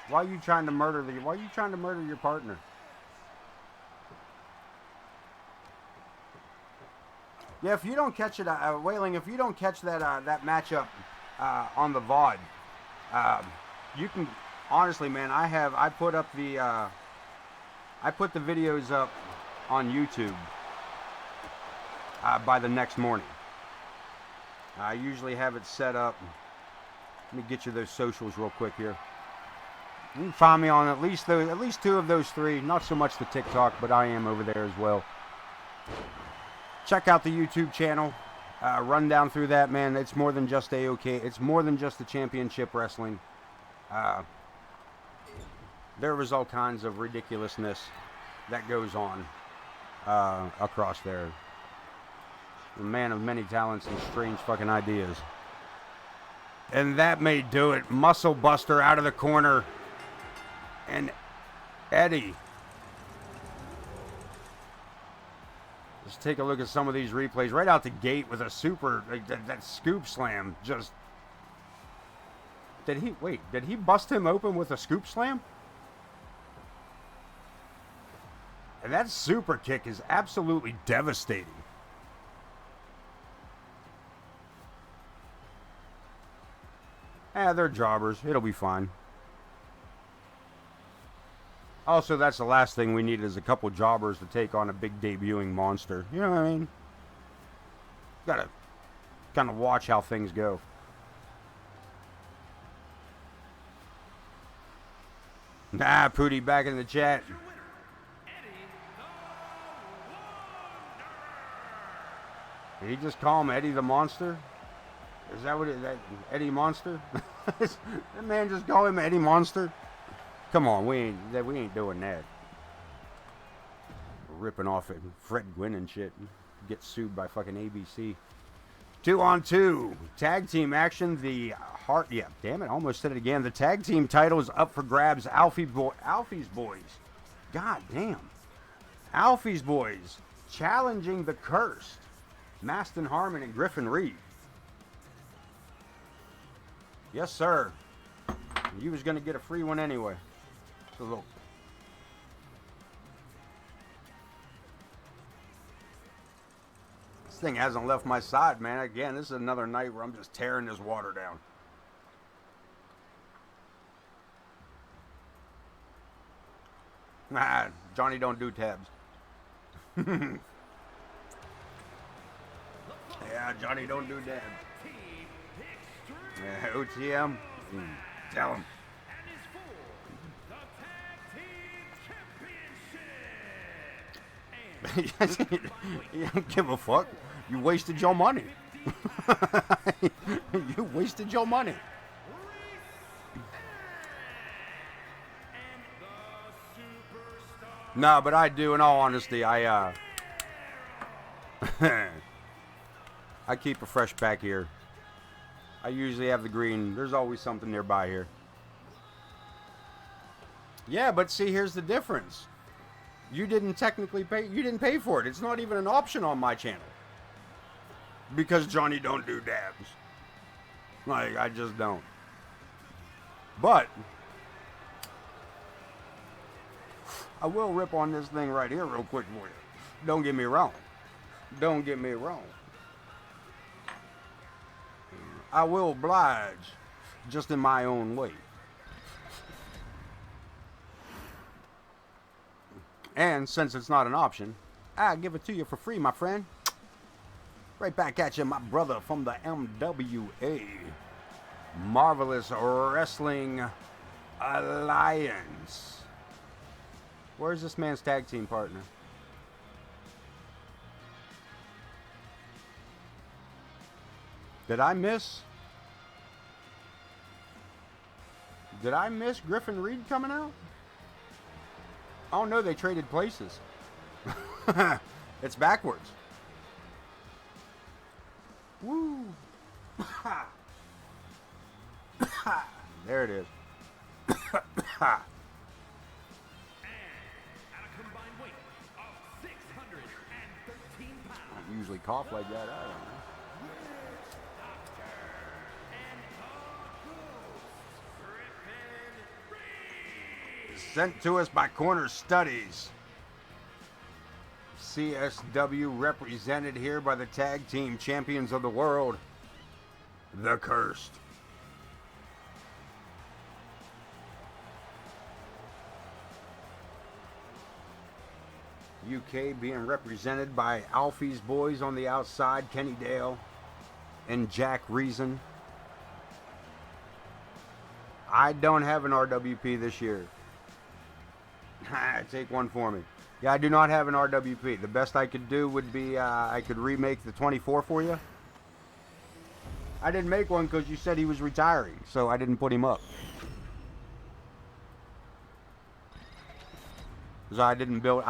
Why are you trying to murder your partner? Yeah, if you don't catch it, Wailing, if you don't catch that matchup on the VOD, you can, honestly, man, I put the videos up on YouTube by the next morning. I usually have it set up. Let me get you those socials real quick here. You can find me on at least 2 of those 3. Not so much the TikTok, but I am over there as well. Check out the YouTube channel. Run down through that, man. It's more than just AoK. It's more than just the championship wrestling. There was all kinds of ridiculousness that goes on across there. A man of many talents and strange fucking ideas. And that may do it. Muscle Buster out of the corner. And Eddie. Let's take a look at some of these replays. Right out the gate with a super, like that scoop slam. Just. Did he bust him open with a scoop slam? And that super kick is absolutely devastating. They're jobbers. It'll be fine. Also, that's the last thing we need is a couple jobbers to take on a big debuting monster. You know what I mean? Gotta kind of watch how things go. Nah, Pooty back in the chat. Did he just call him Eddie the Monster? Is that what that Eddie Monster? That man just call him Eddie Monster? Come on, we ain't doing that. Ripping off at Fred Gwynn and shit. Get sued by fucking ABC. 2-on-2 tag team action. The Hart. Yeah, damn it, I almost said it again. The tag team title is up for grabs. Alfie's boys. God damn. Alfie's boys challenging the Cursed. Maston Harmon and Griffin Reed. Yes, sir. You was going to get a free one anyway. So look. This thing hasn't left my side, man. Again, this is another night where I'm just tearing this water down. Nah, Johnny don't do tabs. Yeah, Johnny don't do tabs. Yeah, OTM. Tell him. You don't give a fuck. You wasted your money. You wasted your money. No, but I do. In all honesty, I keep a fresh pack here. I usually have the green. There's always something nearby here. Yeah, but see, here's the difference. You didn't technically pay. You didn't pay for it. It's not even an option on my channel. Because Johnny don't do dabs. Like, I just don't. But I will rip on this thing right here real quick for you. Don't get me wrong. Don't get me wrong. I will oblige, just in my own way. And since it's not an option, I'll give it to you for free, my friend. Right back at you, my brother from the MWA. Marvelous Wrestling Alliance. Where's this man's tag team partner? Did I miss Griffin Reed coming out? Oh no, they traded places. It's backwards. Woo. There it is. At a combined weight of 613 pounds. I usually cough like that. I don't know. Sent to us by Corner Studies. CSW represented here by the tag team champions of the world, the Cursed. UK being represented by Alfie's boys on the outside, Kenny Dale and Jack Reason. I don't have an RWP this year. Take one for me. Yeah, I do not have an RWP. The best I could do would be I could remake the 24 for you. I didn't make one because you said he was retiring, so I didn't put him up. Because I didn't build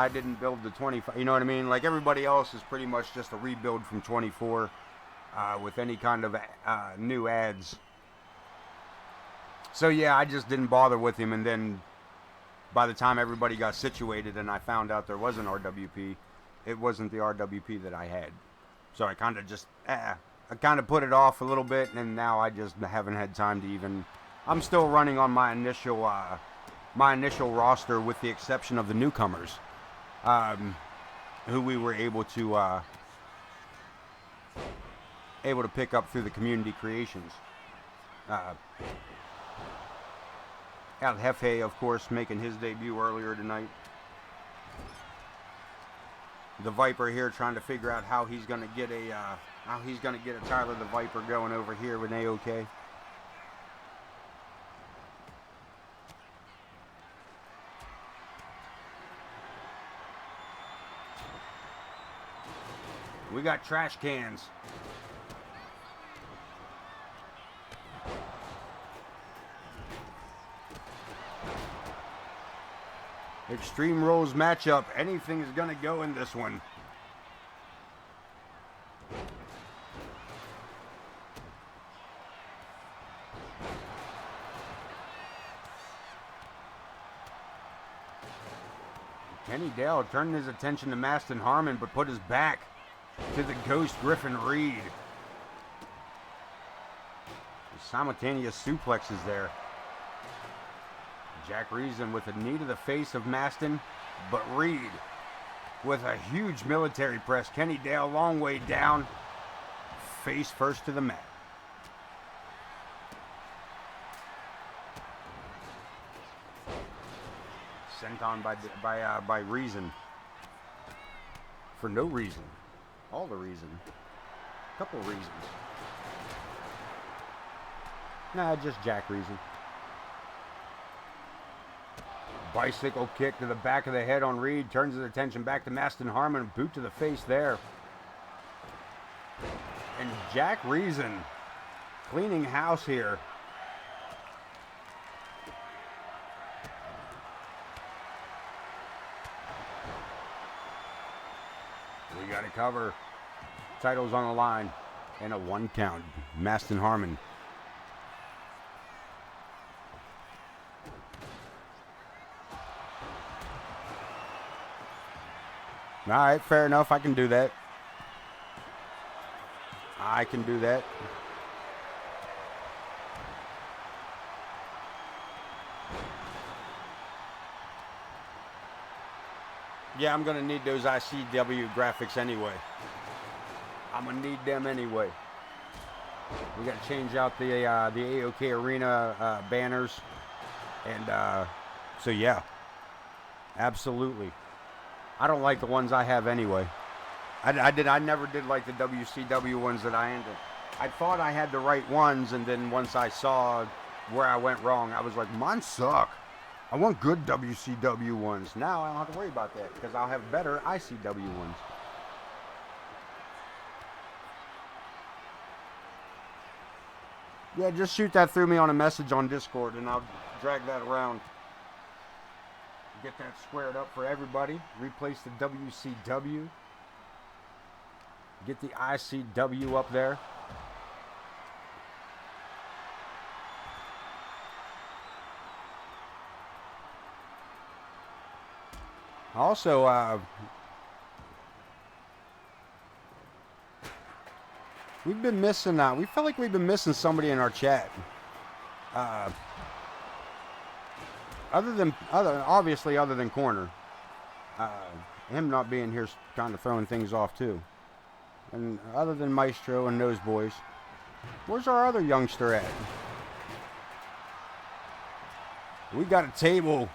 the 25. You know what I mean? Like everybody else is pretty much just a rebuild from 24 with any kind of new ads. So yeah, I just didn't bother with him, and then by the time everybody got situated and I found out there was an RWP, it wasn't the RWP that I had. So I kind of just, I kind of put it off a little bit, and now I just haven't had time to even, I'm still running on my initial roster with the exception of the newcomers, who we were able to pick up through the community creations. El Jefe, of course, making his debut earlier tonight. The Viper here trying to figure out how he's gonna get a Tyler the Viper going over here with AoK. We got trash cans. Extreme Rules matchup. Anything is going to go in this one. Kenny Dale turned his attention to Maston Harmon, but put his back to the Ghost Griffin Reed. Simultaneous suplexes there. Jack Reason with a knee to the face of Maston, but Reed with a huge military press. Kenny Dale long way down, face first to the mat. Sent on by Reason for no reason. All the reason. Couple reasons. Nah, just Jack Reason. Bicycle kick to the back of the head on Reed. Turns his attention back to Maston Harmon. Boot to the face there. And Jack Reason cleaning house here. We got to cover. Titles on the line. And a 1 count. Maston Harmon. All right, fair enough. I can do that. I can do that. Yeah, I'm going to need those ICW graphics anyway. I'm going to need them anyway. We got to change out the AoK Arena banners. And so, yeah. Absolutely. I don't like the ones I have anyway. I never did like the WCW ones that I ended. I thought I had the right ones, and then once I saw where I went wrong, I was like, mine suck. I want good WCW ones. Now I don't have to worry about that because I'll have better ICW ones. Yeah, just shoot that through me on a message on Discord, and I'll drag that around. Get that squared up for everybody. Replace the WCW. Get the ICW up there. Also, we've been missing. We feel like we've been missing somebody in our chat. Other than Corner, him not being here is kind of throwing things off too. And other than Maestro and those boys, where's our other youngster at? We got a table.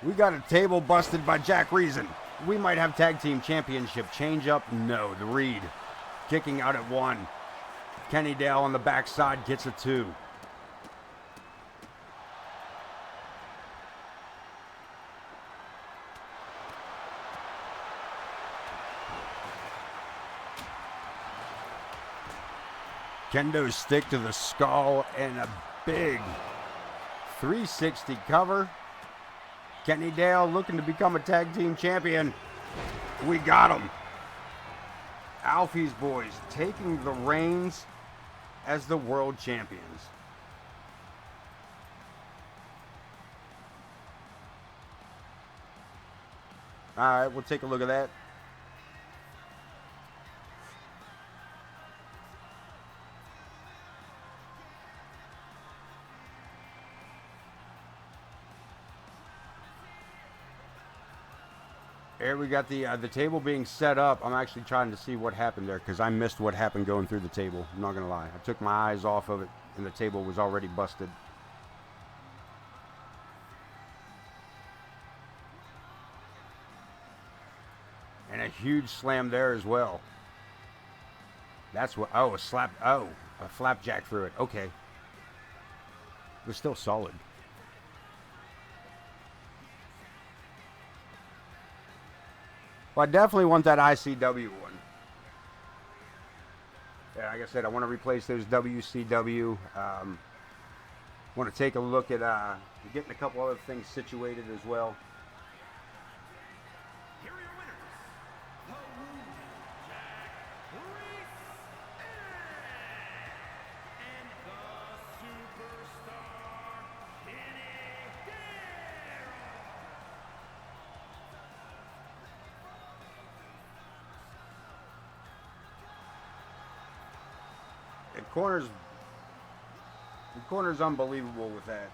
We got a table busted by Jack Reason. We might have tag team championship change up. No, the Reed kicking out at 1. Kenny Dale on the backside gets a 2. Kendo stick to the skull and a big 360 cover. Kenny Dale looking to become a tag team champion. We got him. Alfie's boys taking the reins as the world champions. All right, we'll take a look at that. Here we got the table being set up. I'm actually trying to see what happened there because I missed what happened going through the table. I'm not going to lie. I took my eyes off of it and the table was already busted. And a huge slam there as well. That's what, a flapjack through it. Okay. It was still solid. Well, I definitely want that ICW one. Yeah, like I said, I want to replace those WCW. Want to take a look at getting a couple other things situated as well. Here are your winners. The Jack Reason and the superstar Kenny Dale. corner's unbelievable with that.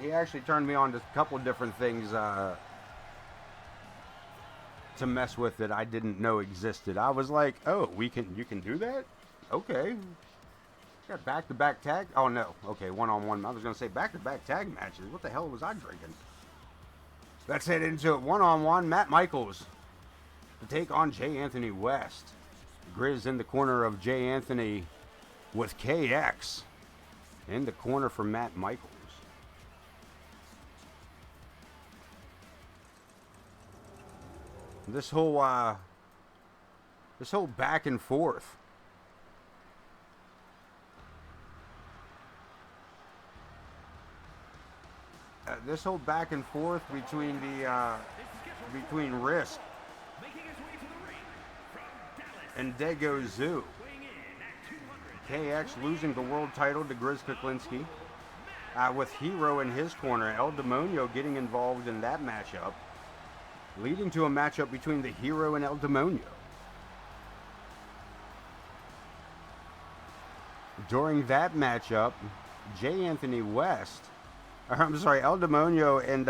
He actually turned me on to a couple of different things to mess with that I didn't know existed. I was like, oh, you can do that? Okay. Got back-to-back tag. Oh no. Okay, one-on-one. I was gonna say back-to-back tag matches. What the hell was I drinking? Let's head into it. One-on-one. Matt Michaels to take on J. Anthony West. Grizz in the corner of J. Anthony with KX in the corner for Matt Michaels. This whole back and forth. This whole back and forth between between Risk and Dago Zoo. KX losing the world title to Grizz Kuklinski. With Hero in his corner, El Demonio getting involved in that matchup, leading to a matchup between the Hero and El Demonio. During that matchup, J. Anthony West, I'm sorry, El Demonio and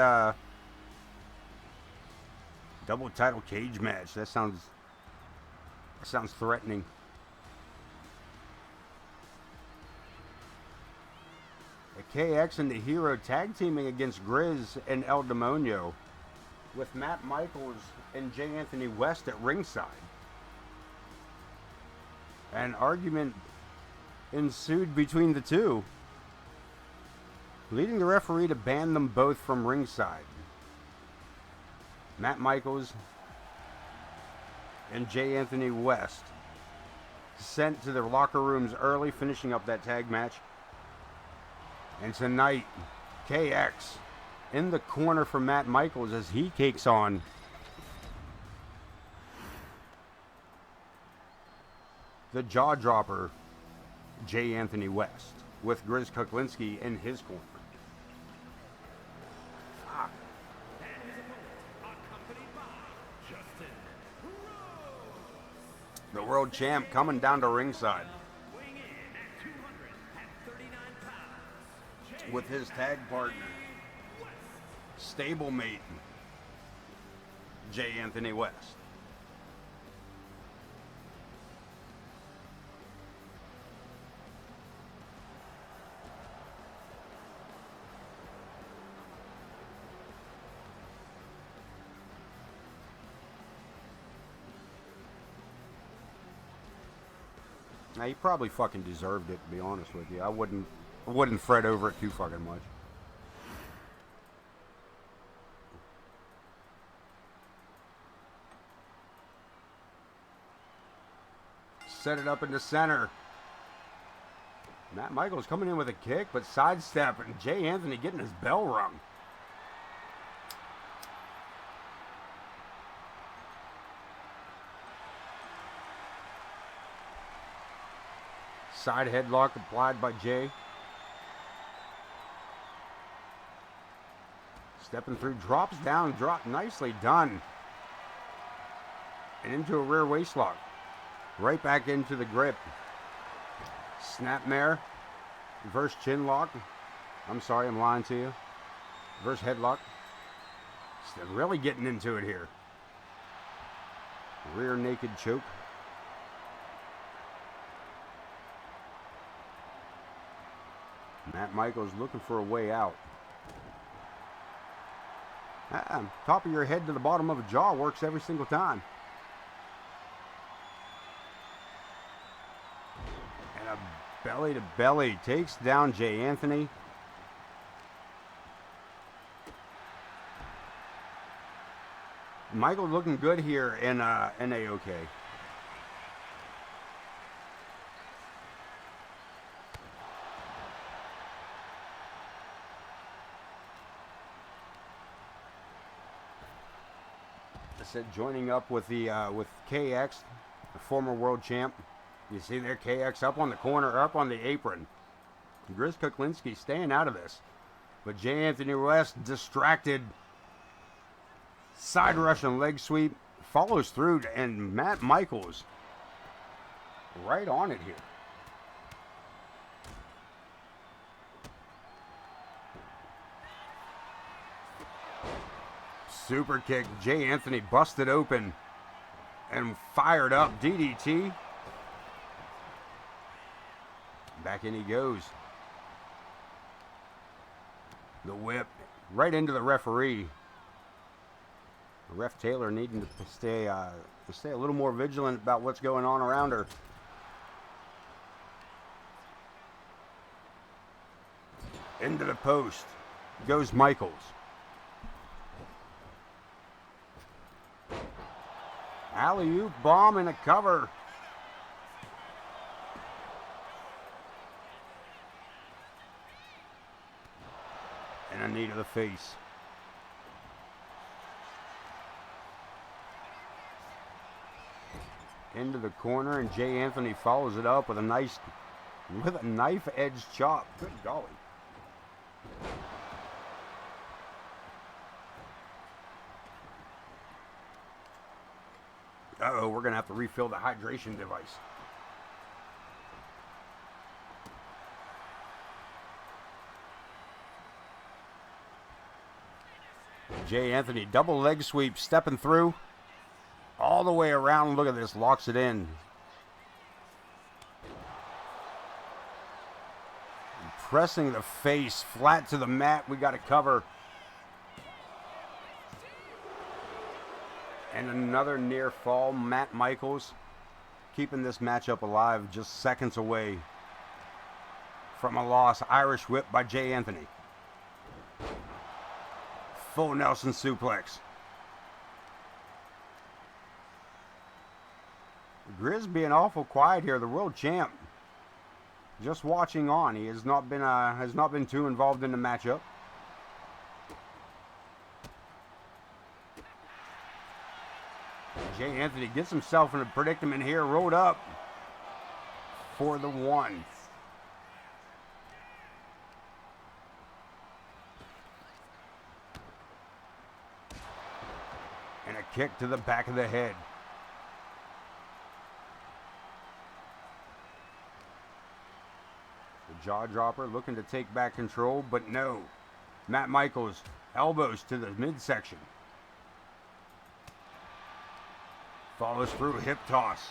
double title cage match. That sounds threatening. The KX and the Hero tag teaming against Grizz and El Demonio, with Matt Michaels and J. Anthony West at ringside. An argument ensued between the two, leading the referee to ban them both from ringside. Matt Michaels and J. Anthony West sent to their locker rooms early, finishing up that tag match. And tonight, KX in the corner for Matt Michaels as he takes on the jaw dropper, J. Anthony West, with Grizz Kuklinski in his corner. Fuck. The world champ coming down to ringside with his tag partner, stablemate, J. Anthony West. Now, he probably fucking deserved it, to be honest with you. I wouldn't fret over it too fucking much. Set it up in the center. Matt Michaels coming in with a kick, but sidestep, and J. Anthony getting his bell rung. Side headlock applied by Jay. Stepping through, drops down, drop nicely done. And into a rear waistlock. Right back into the grip. Snapmare. Reverse chin lock. I'm sorry, I'm lying to you. Reverse headlock. Still really getting into it here. Rear naked choke. Matt Michaels looking for a way out. Top of your head to the bottom of a jaw works every single time. And a belly to belly takes down J. Anthony. Michael looking good here in AoK. Joining up with the with KX, the former world champ. You see there, KX up on the corner, up on the apron. Grizz Kuklinski staying out of this, but J. Anthony West distracted. Side rush and leg sweep follows through, and Matt Michaels right on it here. Super kick. Jay Anthony busted open and fired up. DDT. Back in he goes. The whip right into the referee. Ref Taylor needing to stay a little more vigilant about what's going on around her. Into the post goes Michaels. Alley-oop bomb and a cover. And a knee to the face. Into the corner, and Jay Anthony follows it up with a knife edge chop. Good golly. Uh-oh, we're gonna have to refill the hydration device. Jay Anthony, double leg sweep, stepping through. All the way around, look at this, locks it in. Pressing the face flat to the mat, we got to cover. And another near fall, Matt Michaels keeping this matchup alive, just seconds away from a loss. Irish whip by Jay Anthony. Full Nelson suplex. Grizz being awful quiet here, the world champ. Just watching on. He has not been too involved in the matchup. Jay Anthony gets himself in a predicament here, rolled up for the one. And a kick to the back of the head. The jaw dropper looking to take back control, but no. Matt Michaels, elbows to the midsection. Follows through, hip toss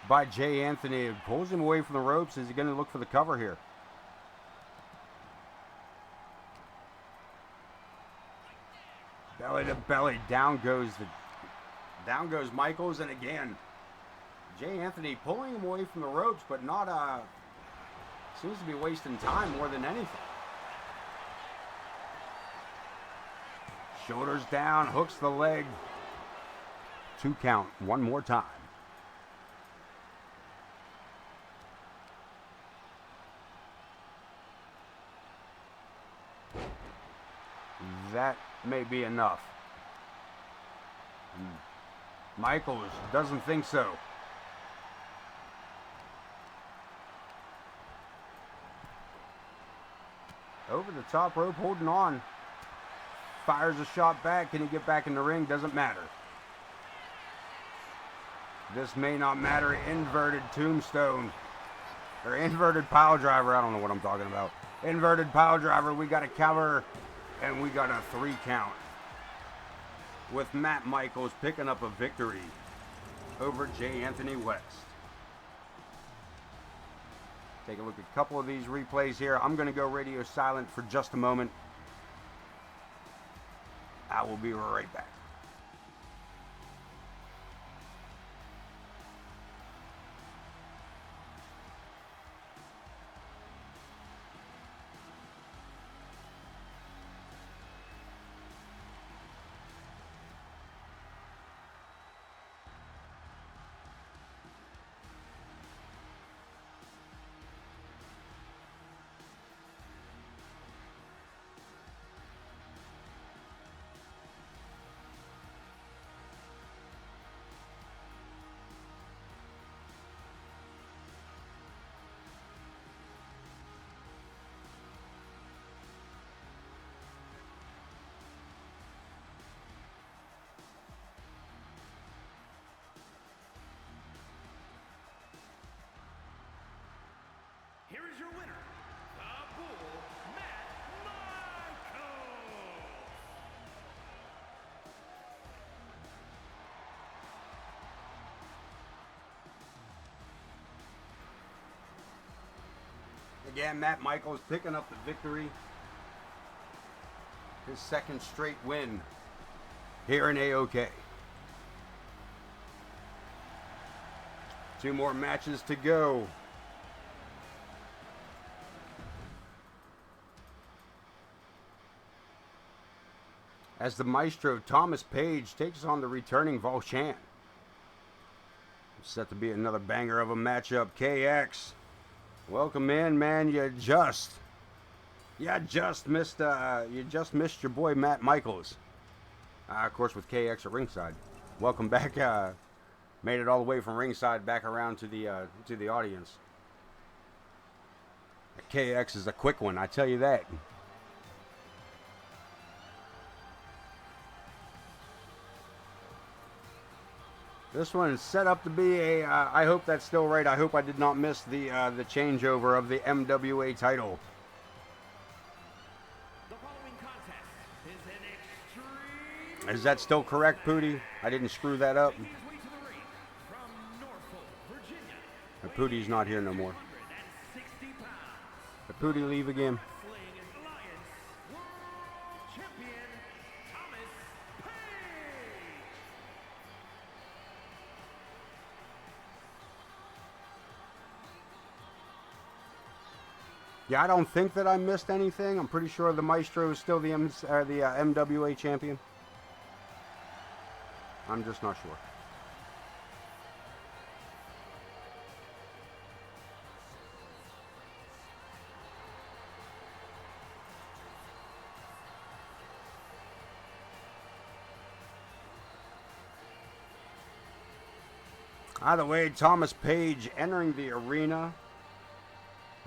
by Jay Anthony. Pulls him away from the ropes. Is he going to look for the cover here? Belly to belly. Down goes Michaels. And again, Jay Anthony pulling him away from the ropes, but not, seems to be wasting time more than anything. Shoulders down, hooks the leg. 2 count, one more time. That may be enough. Michaels doesn't think so. Over the top rope, holding on. Fires a shot back. Can he get back in the ring? Doesn't matter. This may not matter. Inverted tombstone. Or inverted pile driver. I don't know what I'm talking about. Inverted pile driver. We got a cover. And we got a 3 count. With Matt Michaels picking up a victory over Jay Anthony West. Take a look at a couple of these replays here. I'm going to go radio silent for just a moment. I will be right back. Again, Matt Michaels picking up the victory. His second straight win here in AoK. 2 more matches to go. As the Maestro Thomas Page takes on the returning Volshan. Set to be another banger of a matchup. KX, welcome in, man. You just missed your boy Matt Michaels. Of course, with KX at ringside. Welcome back. Made it all the way from ringside back around to the audience. KX is a quick one, I tell you that. This one is set up to be a, I hope that's still right. I hope I did not miss the changeover of the MWA title. The following contest is an extreme. Is that still correct, Pooty? I didn't screw that up. Making his way to the ring from Norfolk, Virginia. The Pooty's not here no more. 160 pounds. The Pooty leave again. Wrestling Alliance World Champion Thomas Page. Yeah, I don't think that I missed anything. I'm pretty sure the Maestro is still the MWA champion. I'm just not sure. Either way, Thomas Page entering the arena.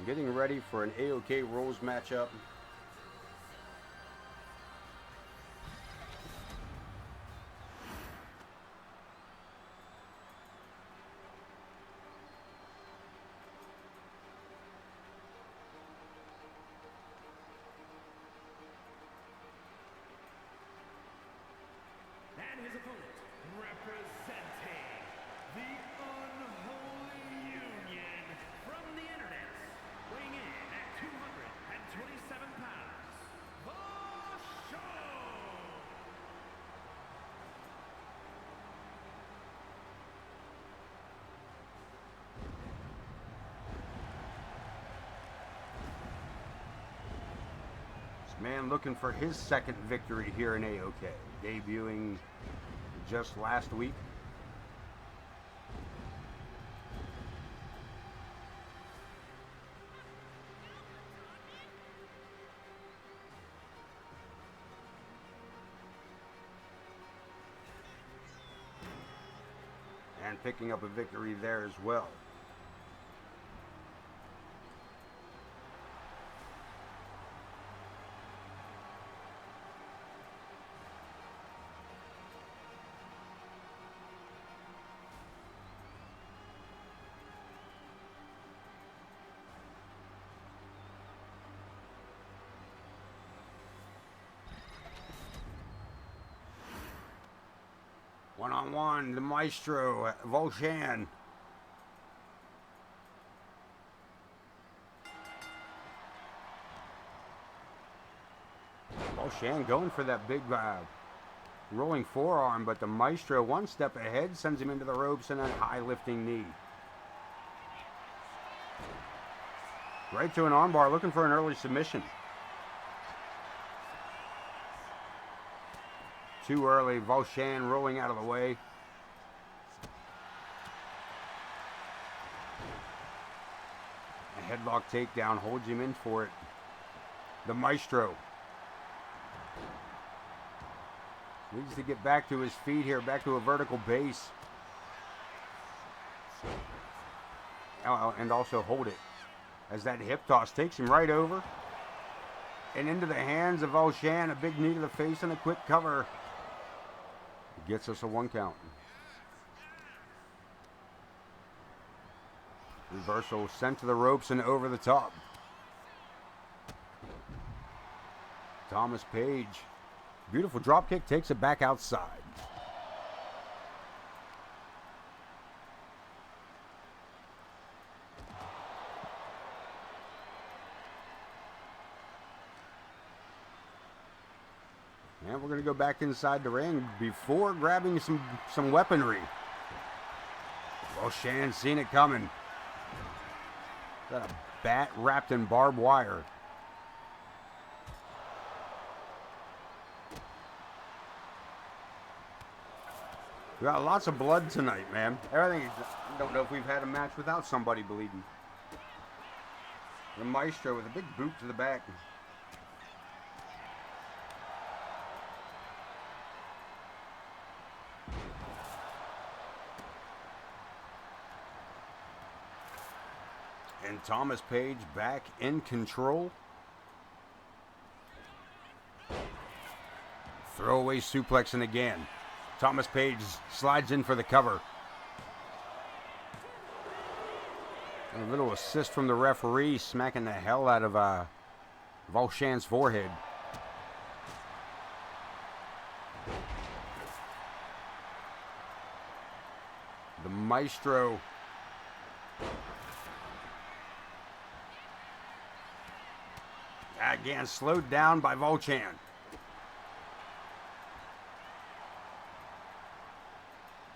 Getting ready for an AoK Rules matchup. And his opponent, representing the Unholy Union from the internet, weighing in at 227 pounds, The Show! This man looking for his second victory here in AoK, debuting just last week. And picking up a victory there as well. One-on-one, the Maestro, Volshan. Volshan going for that big rolling forearm, but the Maestro one step ahead, sends him into the ropes and a high lifting knee. Right to an armbar, looking for an early submission. Too early, Volshan rolling out of the way. A headlock takedown holds him in for it. The Maestro needs to get back to his feet here, back to a vertical base. And also hold it. As that hip toss takes him right over. And into the hands of Volshan, a big knee to the face and a quick cover. Gets us a 1 count. Reversal sent to the ropes and over the top. Thomas Page. Beautiful drop kick, takes it back outside. And we're going to go back inside the ring before grabbing some weaponry. Well, Shan's seen it coming. Got a bat wrapped in barbed wire. We got lots of blood tonight, man. Everything. I don't know if we've had a match without somebody bleeding. The Maestro with a big boot to the back. And Thomas Page back in control. Throwaway suplexing again. Thomas Page slides in for the cover. A little assist from the referee, smacking the hell out of Volshan's forehead. The Maestro. Again, slowed down by Volchan.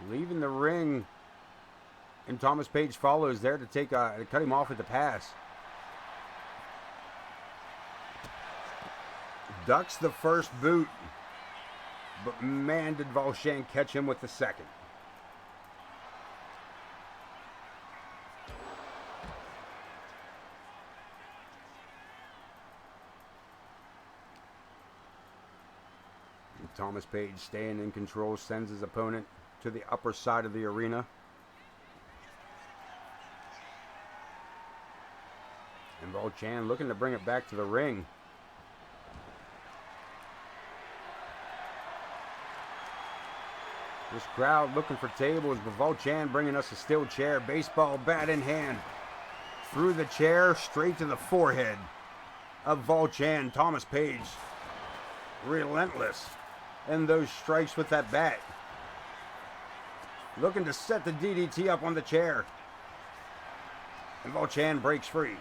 Leaving the ring, and Thomas Page follows there to cut him off at the pass. Ducks the first boot, but man, did Volchan catch him with the second. And Thomas Page, staying in control, sends his opponent to the upper side of the arena. And Volchan looking to bring it back to the ring. This crowd looking for tables, but Volchan bringing us a steel chair, baseball bat in hand. Through the chair, straight to the forehead of Volchan. Thomas Page, relentless in those strikes with that bat. Looking to set the DDT up on the chair. And Volchan breaks free.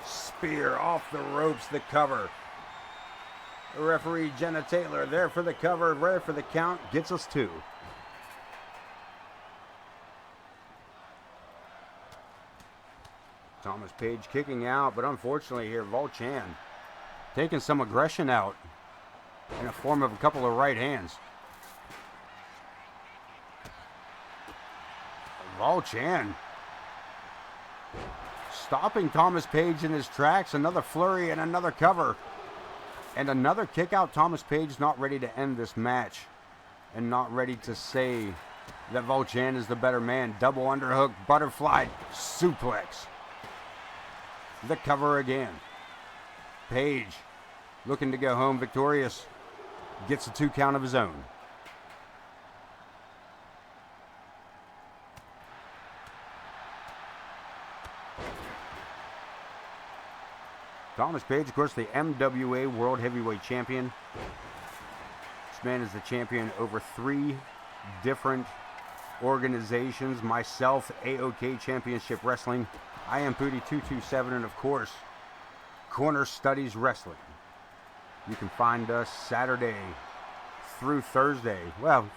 Spear off the ropes, the cover. The referee, Jenna Taylor, there for the cover, there for the count, gets us two. Thomas Page kicking out, but unfortunately here, Volchan taking some aggression out in the form of a couple of right hands. Volchan stopping Thomas Page in his tracks. Another flurry and another cover. And another kick out. Thomas Page not ready to end this match. And not ready to say that Volchan is the better man. Double underhook, butterfly, suplex. The cover again. Page looking to go home victorious. Gets a 2 count of his own. Thomas Page, of course, the MWA World Heavyweight Champion. This man is the champion over 3 different organizations. Myself, AoK Championship Wrestling. I am Pooty227, and of course, Corner Studies Wrestling. You can find us Saturday through Thursday. Well,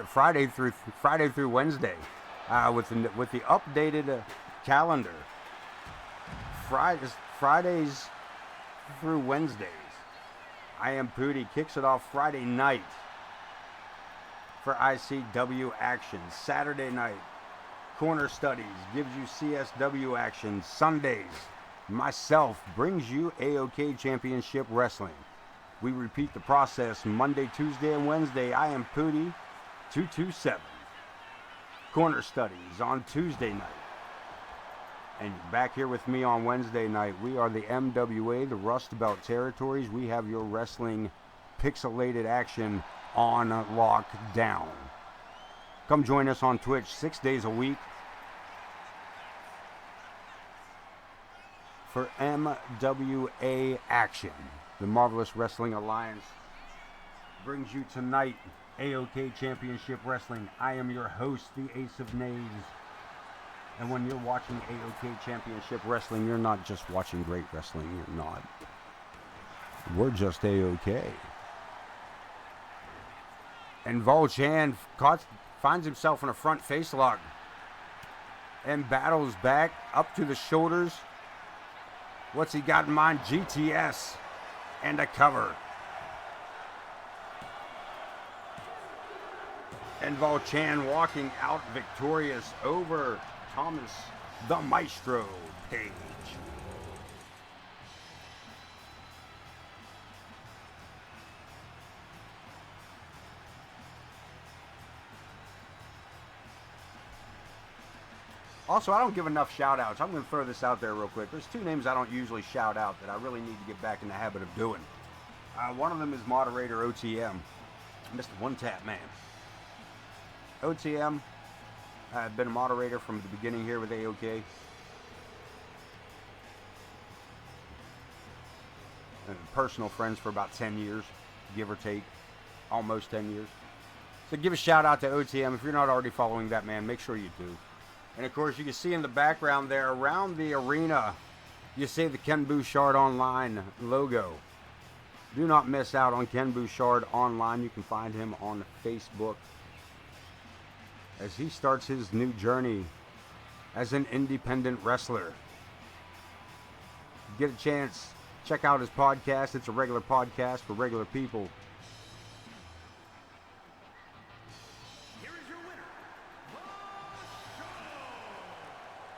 Friday through Wednesday, with the updated calendar. Fridays through Wednesdays. I Am Pooty kicks it off Friday night for ICW action. Saturday night, Corner Studies gives you CSW action. Sundays, myself brings you AoK Championship Wrestling. We repeat the process Monday, Tuesday, and Wednesday. I Am Pooty 227. Corner Studies on Tuesday night. And back here with me on Wednesday night, we are the MWA, the Rust Belt Territories. We have your wrestling pixelated action on lockdown. Come join us on Twitch 6 days a week for MWA action. The Marvelous Wrestling Alliance brings you tonight AoK Championship Wrestling. I am your host, the Ace of Knaves. And when you're watching AoK Championship Wrestling, you're not just watching great wrestling. You're not. We're just AoK. And Volchan finds himself in a front face lock and battles back up to the shoulders. What's he got in mind? GTS and a cover. And Volchan walking out victorious over Thomas the Maestro Page. Also, I don't give enough shout outs. I'm going to throw this out there real quick. There's two names I don't usually shout out that I really need to get back in the habit of doing. One of them is moderator OTM, Mr. One Tap Man. OTM, I've been a moderator from the beginning here with AoK. And personal friends for about 10 years, give or take. Almost 10 years. So give a shout out to OTM. If you're not already following that man, make sure you do. And of course, you can see in the background there, around the arena, you see the Ken Bouchard Online logo. Do not miss out on Ken Bouchard Online. You can find him on Facebook as he starts his new journey as an independent wrestler. Get a chance, check out his podcast. It's a regular podcast for regular people.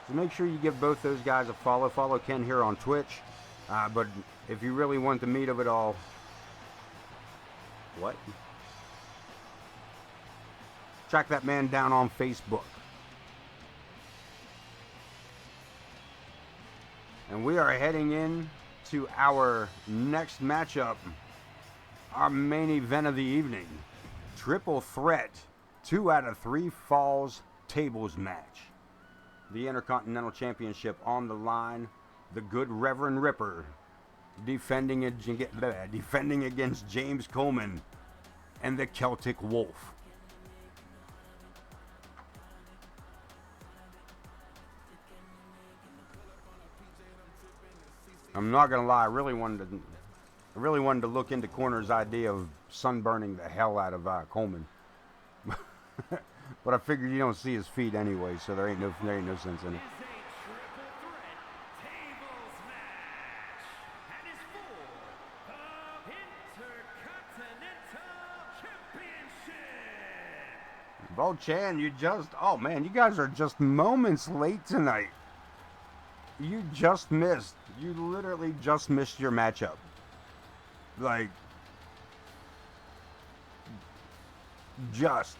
So make sure you give both those guys a follow. Follow Ken here on Twitch. But if you really want the meat of it all, what? Track that man down on Facebook. And we are heading in to our next matchup. Our main event of the evening. Triple threat. 2 out of 3 falls tables match. The Intercontinental Championship on the line. The Good Reverend Ripper defending against James Coleman and the Celtic Wolf. I'm not gonna lie, I really wanted to look into Corner's idea of sunburning the hell out of Coleman. But I figured you don't see his feet anyway, so there ain't no sense in it. Volchan, oh man, you guys are just moments late tonight. You just missed. You literally just missed your matchup. Like, just.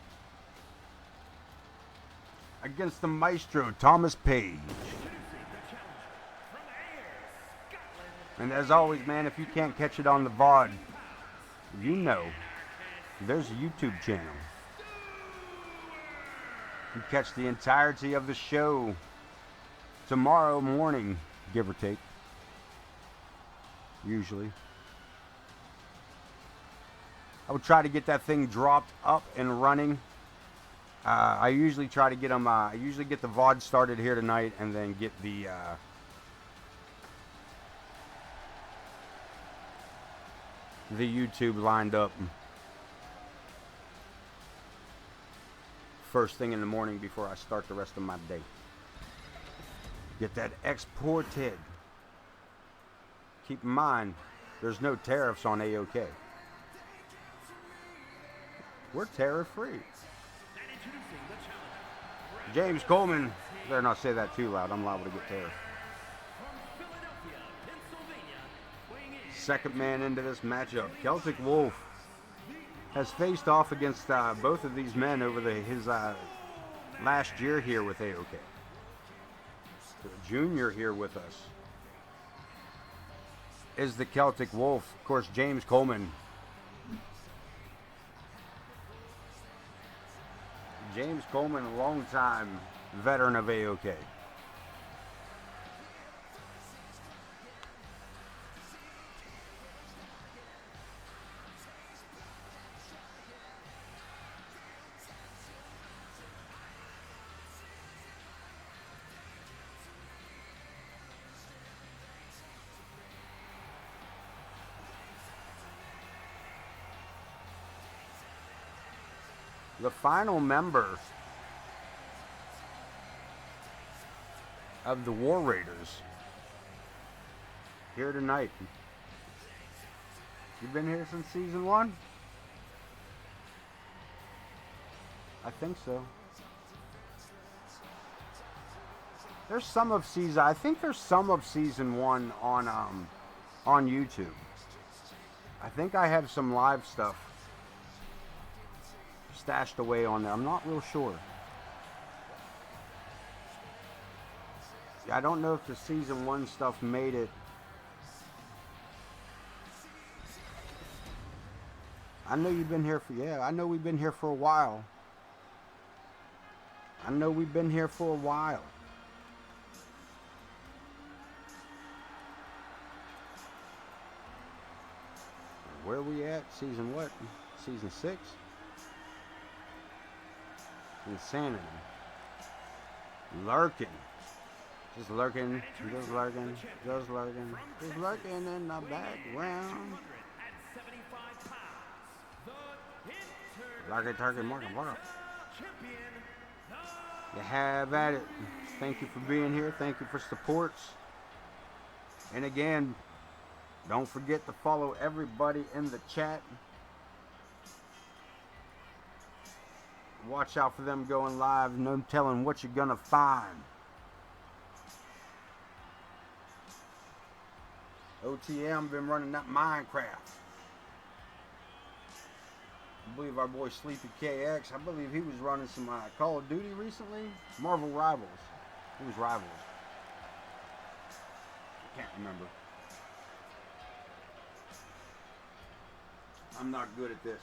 Against the Maestro, Thomas Page. And as always, man, if you can't catch it on the VOD, you know, there's a YouTube channel. You catch the entirety of the show tomorrow morning, give or take. Usually. I would try to get that thing dropped up and running. I usually try to get them, I usually get the VOD started here tonight and then get the YouTube lined up first thing in the morning before I start the rest of my day. Get that exported. Keep in mind, there's no tariffs on AoK. We're tariff free. James Coleman, better not say that too loud. I'm liable to get tariff. Second man into this matchup. Celtic Wolf has faced off against both of these men over his last year here with AoK. The junior here with us is the Celtic Wolf. Of course, James Coleman. James Coleman, a long-time veteran of AoK. the final member of the War Raiders here tonight. You've been here since season 1? I think so. There's some of season. I think there's some of season 1 on YouTube. I think I have some live stuff stashed away on there. I'm not real sure. Yeah, I don't know if the season 1 stuff made it. I know you've been here for, yeah, I know we've been here for a while. I know we've been here for a while. Where are we at? Season what? Season 6? Insanity. Lurking. Just lurking, just lurking, just lurking, just lurking in the background. Like a turkey market. You have at it. Thank you for being here. Thank you for supports. And again, don't forget to follow everybody in the chat. Watch out for them going live. No telling what you're gonna find. OTM been running that Minecraft. I believe our boy Sleepy KX, I believe he was running some Call of Duty recently. Marvel Rivals. It was Rivals. I can't remember. I'm not good at this.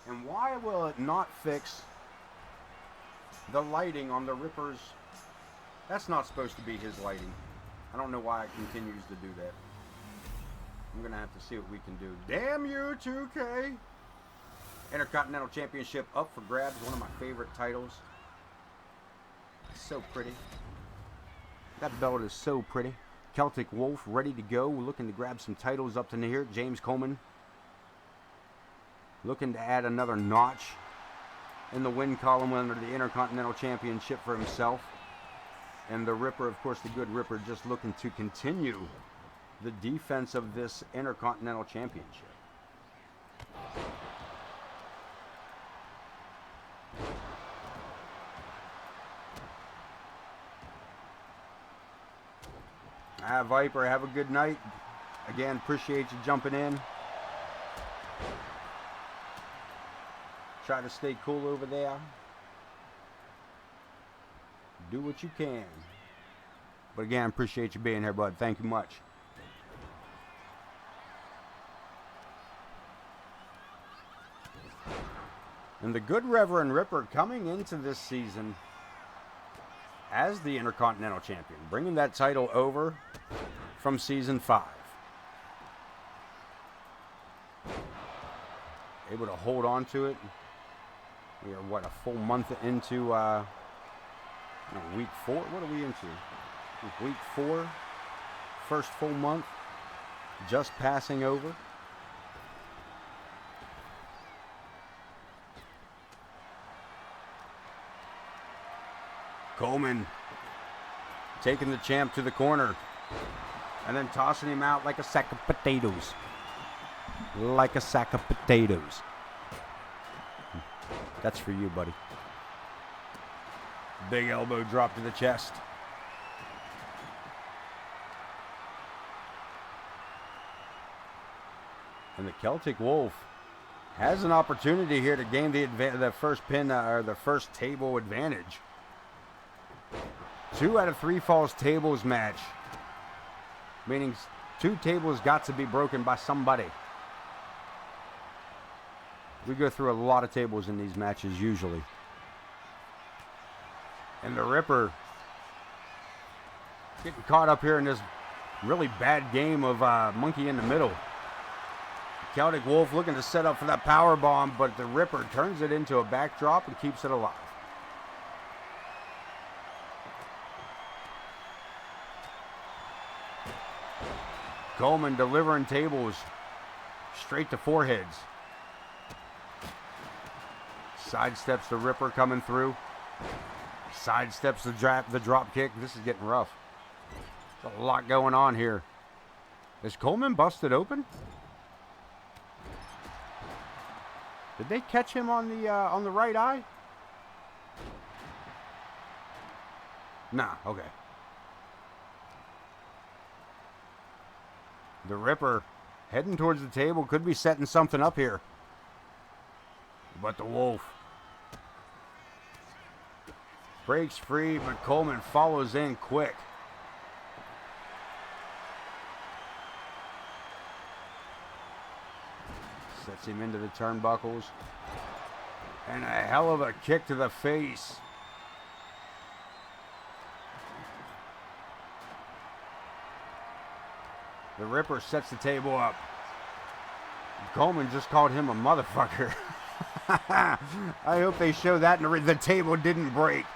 And why will it not fix the lighting on the Rippers? That's not supposed to be his lighting. I don't know why it continues to do that. I'm going to have to see what we can do. Damn you, 2K! Intercontinental Championship up for grabs. One of my favorite titles. It's so pretty. That belt is so pretty. Celtic Wolf ready to go. We're looking to grab some titles up to here. James Coleman looking to add another notch in the win column under the Intercontinental Championship for himself. And the Ripper, of course, the good Ripper, just looking to continue the defense of this Intercontinental Championship. Viper, have a good night. Again, appreciate you jumping in. Try to stay cool over there. Do what you can. But again, appreciate you being here, bud. Thank you much. And the good Reverend Ripper coming into this season as the Intercontinental Champion, bringing that title over from season 5. Able to hold on to it. We are, what, a full month into week 4? What are we into? Week 4, first full month, just passing over. Coleman taking the champ to the corner and then tossing him out like a sack of potatoes. Like a sack of potatoes. That's for you, buddy. Big elbow drop to the chest. And the Celtic Wolf has an opportunity here to gain the first pin or the first table advantage. 2 out of 3 falls tables match, meaning 2 tables got to be broken by somebody. We go through a lot of tables in these matches usually. And the Ripper getting caught up here in this really bad game of monkey in the middle. Celtic Wolf looking to set up for that power bomb, but the Ripper turns it into a backdrop and keeps it alive. Coleman delivering tables straight to foreheads. Sidesteps the Ripper coming through. Sidesteps the drop kick. This is getting rough. There's a lot going on here. Is Coleman busted open? Did they catch him on the right eye? Nah, okay. The Ripper heading towards the table, could be setting something up here. But the Wolf breaks free, but Coleman follows in quick. Sets him into the turnbuckles. And a hell of a kick to the face. The Ripper sets the table up. Coleman just called him a motherfucker. I hope they show that in the table didn't break.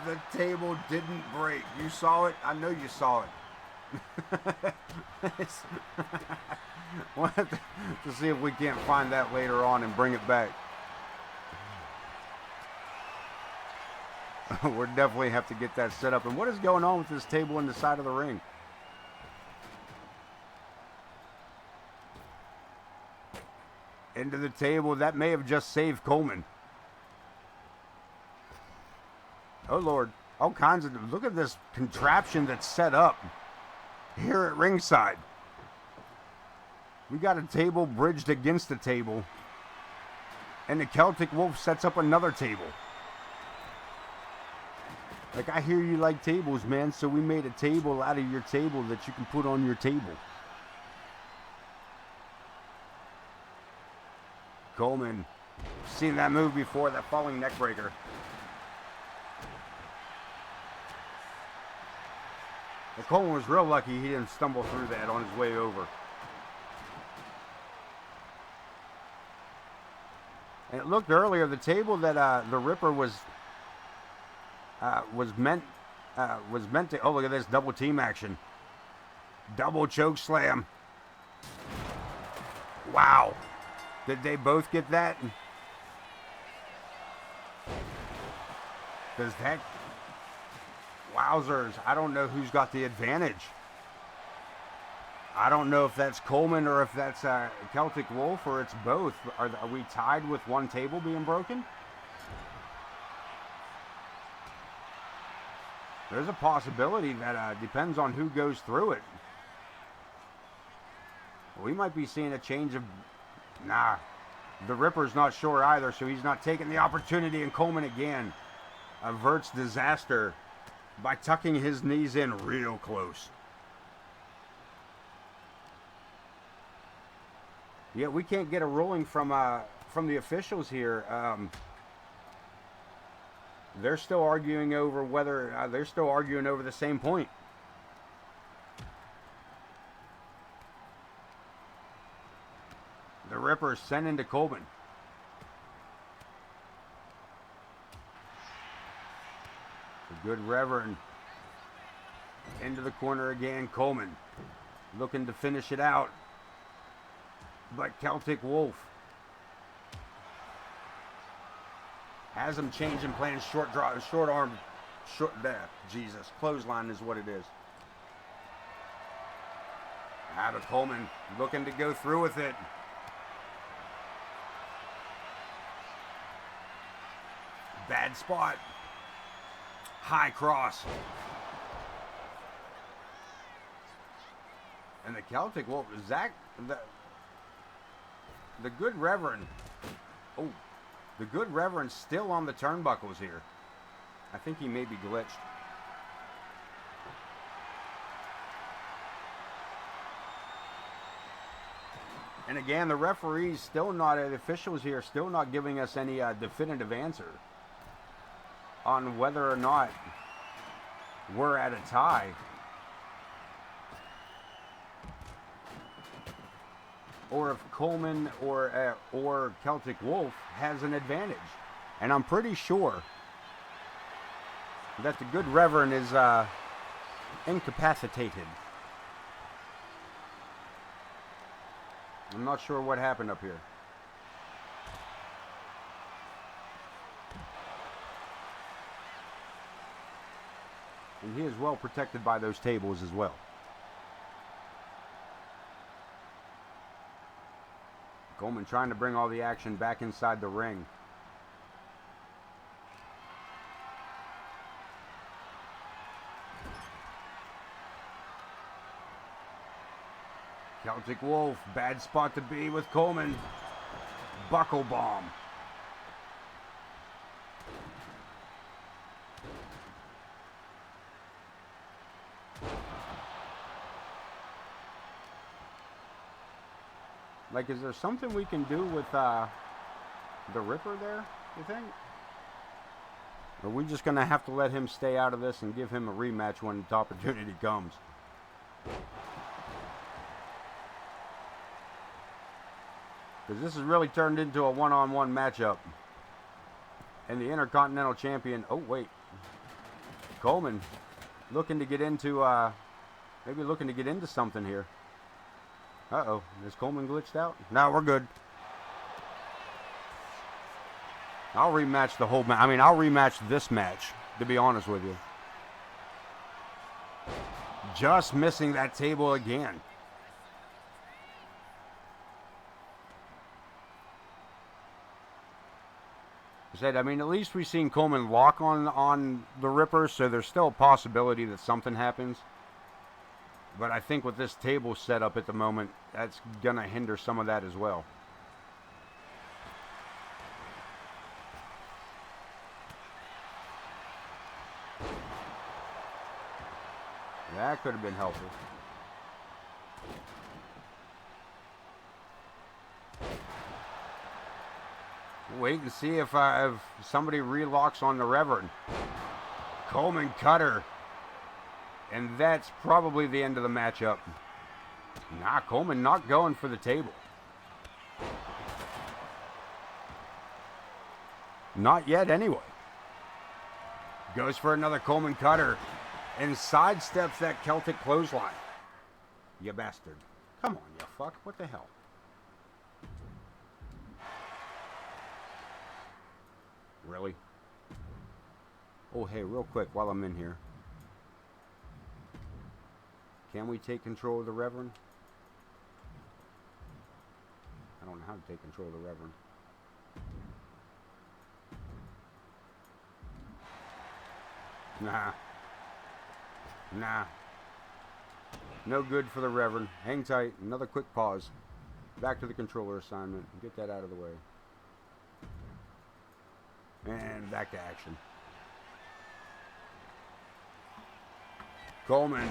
The table didn't break. You saw it? I know you saw it. We'll have to see if we can't find that later on and bring it back. We'll definitely have to get that set up. And what is going on with this table in the side of the ring? Into the table. That may have just saved Coleman. Oh, Lord. All kinds of... Look at this contraption that's set up here at ringside. We got a table bridged against the table. And the Celtic Wolf sets up another table. Like, I hear you like tables, man, so we made a table out of your table that you can put on your table. Coleman, seen that move before, that falling neck breaker. And Coleman was real lucky he didn't stumble through that on his way over. And it looked earlier, the table that the Ripper was meant to. Oh, look at this double team action. Double choke slam. Wow. Did they both get that? Does that... Wowzers. I don't know who's got the advantage. I don't know if that's Coleman or if that's Celtic Wolf or it's both. Are we tied with one table being broken? There's a possibility that depends on who goes through it. We might be seeing a change of... Nah, the Ripper's not sure either, so he's not taking the opportunity, and Coleman again averts disaster by tucking his knees in real close. Yeah, we can't get a ruling from the officials here. They're still arguing over whether they're still arguing over the same point. The Ripper sent into Coleman. The Good Reverend into the corner again. Coleman looking to finish it out, but Celtic Wolf has him changing plans. Short draw, short arm, short there. Jesus, clothesline is what it is. Out of Coleman looking to go through with it. Bad spot. High cross. And the Celtic Wolf, Zach, the Good Reverend. Oh, the Good Reverend's still on the turnbuckles here. I think he may be glitched. And again, the referees still not, the officials here still not giving us any definitive answer on whether or not we're at a tie. Or if Coleman or Celtic Wolf has an advantage. And I'm pretty sure that the Good Reverend is incapacitated. I'm not sure what happened up here. And he is well protected by those tables as well. Coleman trying to bring all the action back inside the ring. Celtic Wolf, bad spot to be with Coleman. Buckle bomb. Like, is there something we can do with the Ripper there, you think? Or are we just going to have to let him stay out of this and give him a rematch when the opportunity comes? Because this has really turned into a one-on-one matchup. And the Intercontinental Champion, oh wait, Coleman looking to get into, maybe looking to get into something here. Uh-oh, is Coleman glitched out? No, we're good. I'll rematch the whole match. I mean, I'll rematch this match, to be honest with you. Just missing that table again. I mean, at least we've seen Coleman lock on the Ripper, so there's still a possibility that something happens. But I think with this table set up at the moment, that's going to hinder some of that as well. That could have been helpful. Wait and see if somebody relocks on the Reverend. Coleman cutter. And that's probably the end of the matchup. Nah, Coleman not going for the table. Not yet anyway. Goes for another Coleman cutter. And sidesteps that Celtic clothesline. You bastard. Come on, you fuck. What the hell? Really? Oh, hey, real quick while I'm in here. Can we take control of the Reverend? I don't know how to take control of the Reverend. Nah. Nah. No good for the Reverend. Hang tight. Another quick pause. Back to the controller assignment. Get that out of the way. And back to action. Coleman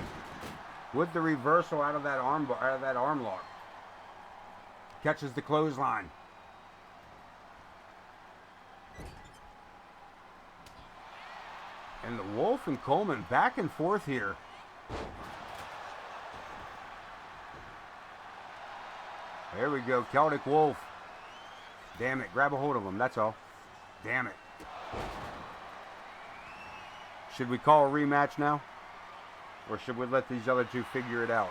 with the reversal out of that arm lock. Catches the clothesline. And the Wolf and Coleman back and forth here. There we go, Celtic Wolf. Damn it, grab a hold of him, that's all. Damn it. Should we call a rematch now? Or should we let these other two figure it out?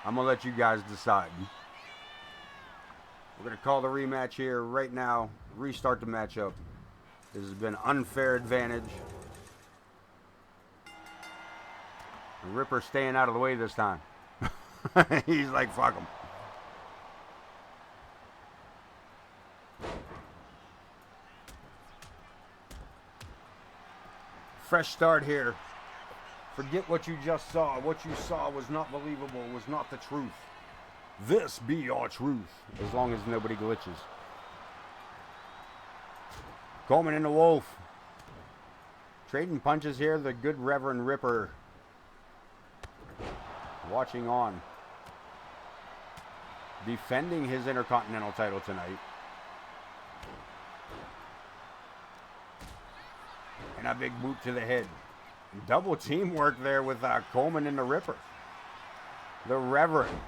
I'm going to let you guys decide. We're going to call the rematch here right now. Restart the matchup. This has been unfair advantage. The Ripper staying out of the way this time. He's like, fuck him. Fresh start here. Forget what you just saw. What you saw was not believable, was not the truth. This be your truth, as long as nobody glitches. Coleman and the Wolf. Trading punches here, the good Reverend Ripper. Watching on. Defending his Intercontinental title tonight. And a big boot to the head. Double teamwork there with Coleman and the Ripper. The Reverend.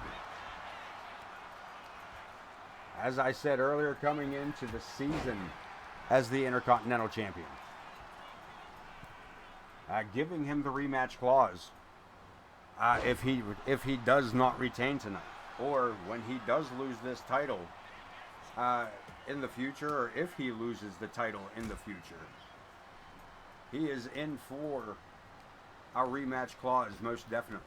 As I said earlier, coming into the season as the Intercontinental Champion. Giving him the rematch clause if he does not retain tonight. or when he does lose this title in the future, or if he loses the title in the future, he is in for a rematch clause, most definitely.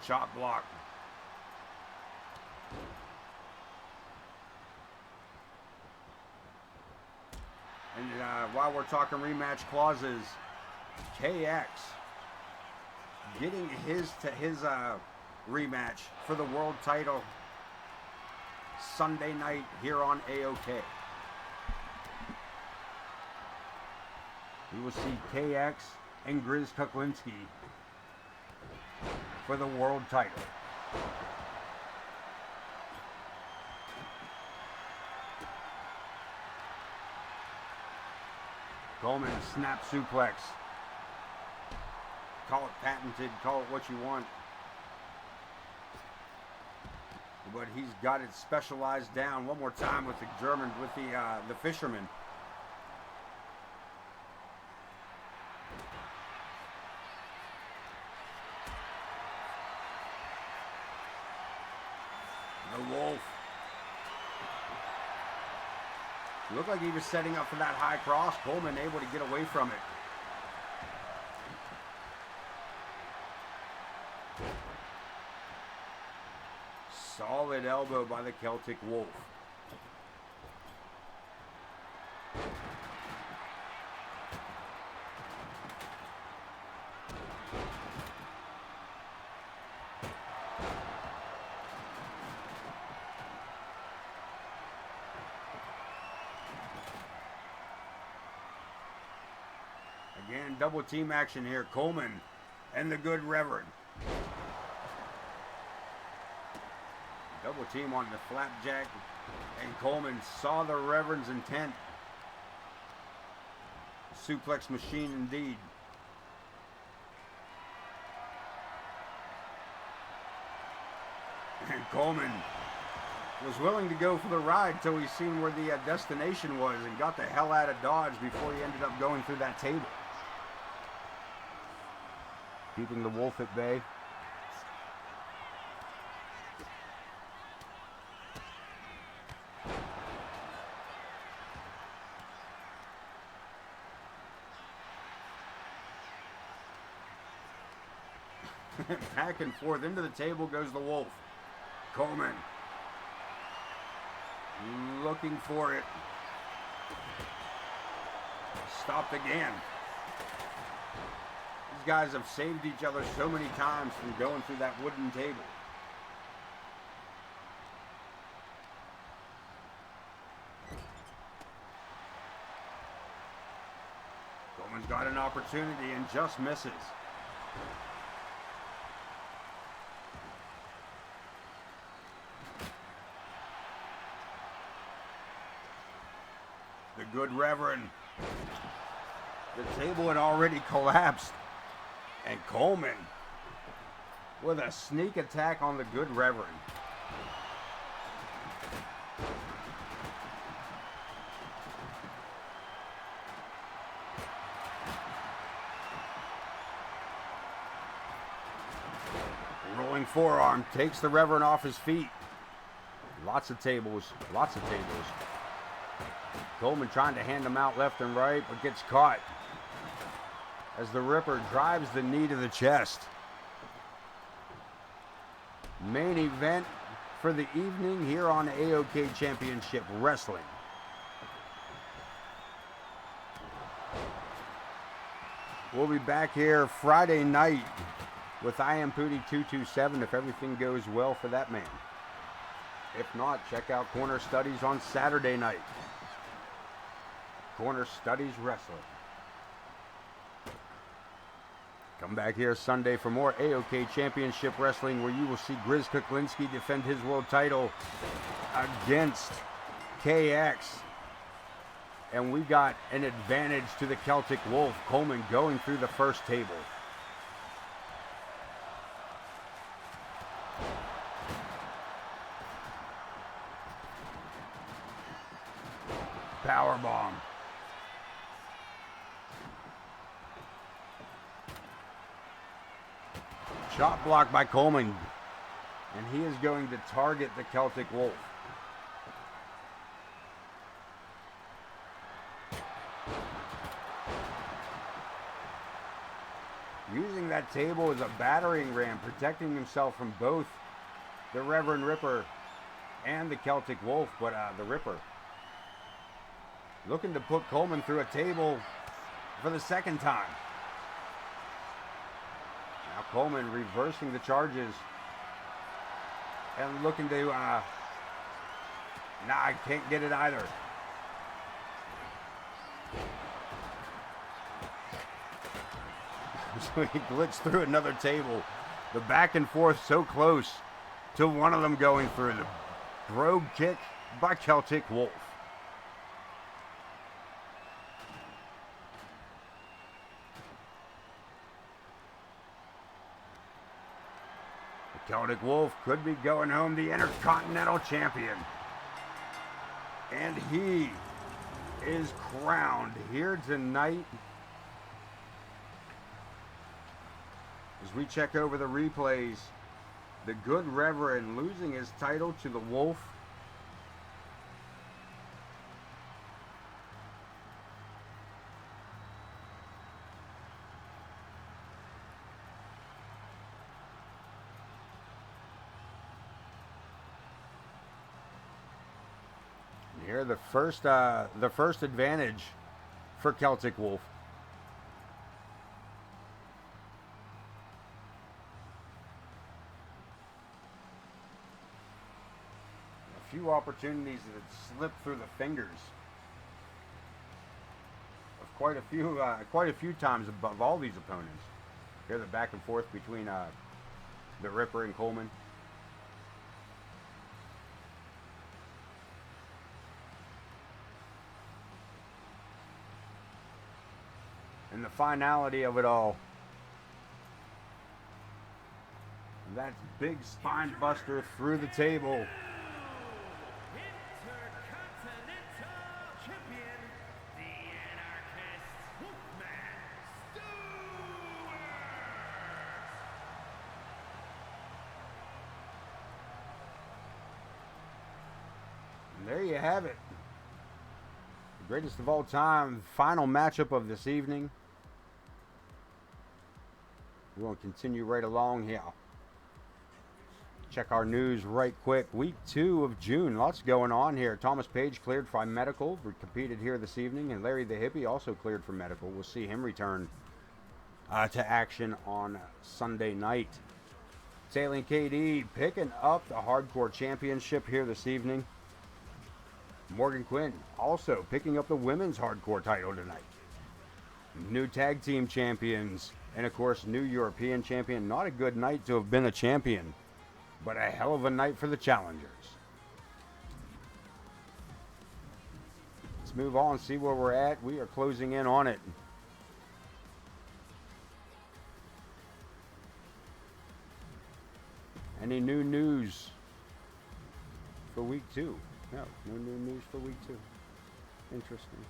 Chop block. And while we're talking rematch clauses, KX getting his rematch for the world title Sunday night here on AoK. We will see KX and Grizz Kuklinski for the world title. Coleman snap suplex. Call it patented, call it what you want. But he's got it specialized down. One more time with the German, with the fisherman. The Wolf. Looked like he was setting up for that high cross. Coleman able to get away from it. Solid elbow by the Celtic Wolf. Again, double team action here. Coleman and the Good Reverend. Double team on the flapjack, and Coleman saw the Reverend's intent. Suplex machine indeed. And Coleman was willing to go for the ride till he seen where the destination was and got the hell out of Dodge before he ended up going through that table. Keeping the Wolf at bay. Back and forth. Into the table goes the Wolf. Coleman looking for it. Stopped again. These guys have saved each other so many times from going through that wooden table. Coleman's got an opportunity and just misses. The Good Reverend. The table had already collapsed. And Coleman with a sneak attack on the Good Reverend. Rolling forearm takes the Reverend off his feet. Lots of tables, lots of tables. Coleman trying to hand him out left and right, but gets caught as the Ripper drives the knee to the chest. Main event for the evening here on AoK Championship Wrestling. We'll be back here Friday night with I Am Pootie 227 if everything goes well for that man. If not, check out Corner Studies on Saturday night. Corner Studies Wrestling. Come back here Sunday for more AoK Championship Wrestling, where you will see Grizz Kuklinski defend his world title against KX. And we got an advantage to the Celtic Wolf. Coleman going through the first table. Powerbomb. Shot blocked by Coleman. And he is going to target the Celtic Wolf. Using that table as a battering ram, protecting himself from both the Reverend Ripper and the Celtic Wolf, but the Ripper looking to put Coleman through a table for the second time. Now Coleman reversing the charges and looking to, I can't get it either. So he glitched through another table. The back and forth so close to one of them going through. The brogue kick by Celtic Wolf. The Celtic Wolf could be going home the Intercontinental Champion. And he is crowned here tonight. As we check over the replays, the Good Reverend losing his title to the Wolf. And here the first advantage for Celtic Wolf. Few opportunities that slipped through the fingers of quite a few times above all these opponents. Here the back and forth between the Ripper and Coleman. And the finality of it all. That big spine buster through the table. There you have it. The greatest of all time, final matchup of this evening. We're going to continue right along here. Check our news right quick. Week 2 of June. Lots going on here. Thomas Page cleared for medical. Competed here this evening. And Larry the Hippie also cleared for medical. We'll see him return to action on Sunday night. Sailing KD picking up the Hardcore Championship here this evening. Morgan Quinn also picking up the women's hardcore title tonight. New tag team champions and of course new European champion. Not a good night to have been a champion, but a hell of a night for the challengers. Let's move on and see where we're at. We are closing in on it. Any new news for week 2? No new news for week 2. Interesting.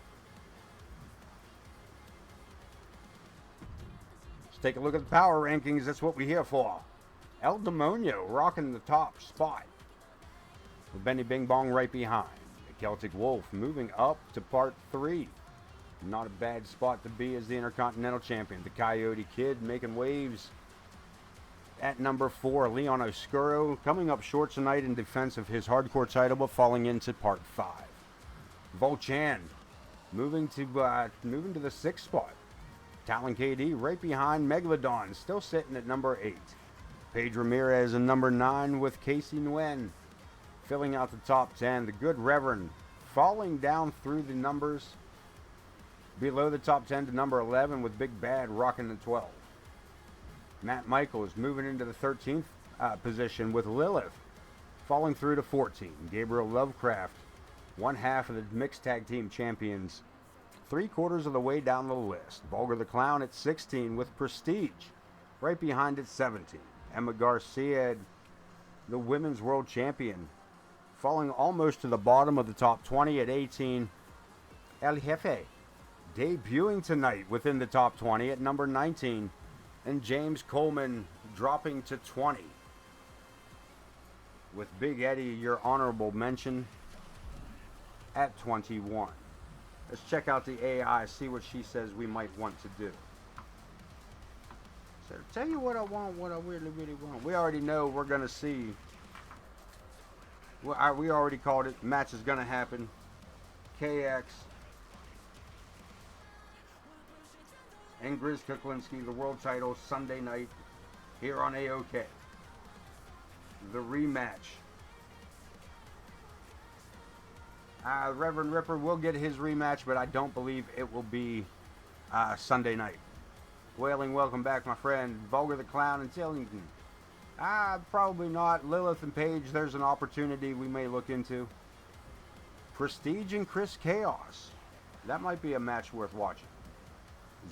Let's take a look at the power rankings. That's what we're here for. El Demonio rocking the top spot, with Benny Bing Bong right behind. The Celtic Wolf moving up to part 3. Not a bad spot to be as the Intercontinental Champion. The Coyote Kid making waves at number 4. Leon Oscuro coming up short tonight in defense of his hardcore title, but falling into part 5. Volchan moving to the 6th spot. Talon KD right behind Megalodon, still sitting at number 8. Paige Ramirez in number 9 with Casey Nguyen filling out the top 10. The Good Reverend falling down through the numbers below the top 10 to number 11 with Big Bad rocking the 12. Matt Michaels moving into the 13th position with Lilith falling through to 14. Gabriel Lovecraft, one half of the mixed tag team champions, 3/4 of the way down the list. Vulgar the Clown at 16 with Prestige right behind at 17. Emma Garcia, the women's world champion, falling almost to the bottom of the top 20 at 18. El Jefe debuting tonight within the top 20 at number 19. And James Coleman dropping to 20. With Big Eddie, your honorable mention, at 21. Let's check out the AI, see what she says we might want to do. So, tell you what I want, what I really, really want. We already know we're going to see. Well, we already called it. Match is going to happen. KX and Grizz Kuklinski, the world title, Sunday night here on AoK. The rematch. Reverend Ripper will get his rematch, but I don't believe it will be Sunday night. Wailing, welcome back, my friend. Vulgar the Clown and Tillington. Probably not. Lilith and Paige, there's an opportunity we may look into. Prestige and Chris Chaos. That might be a match worth watching.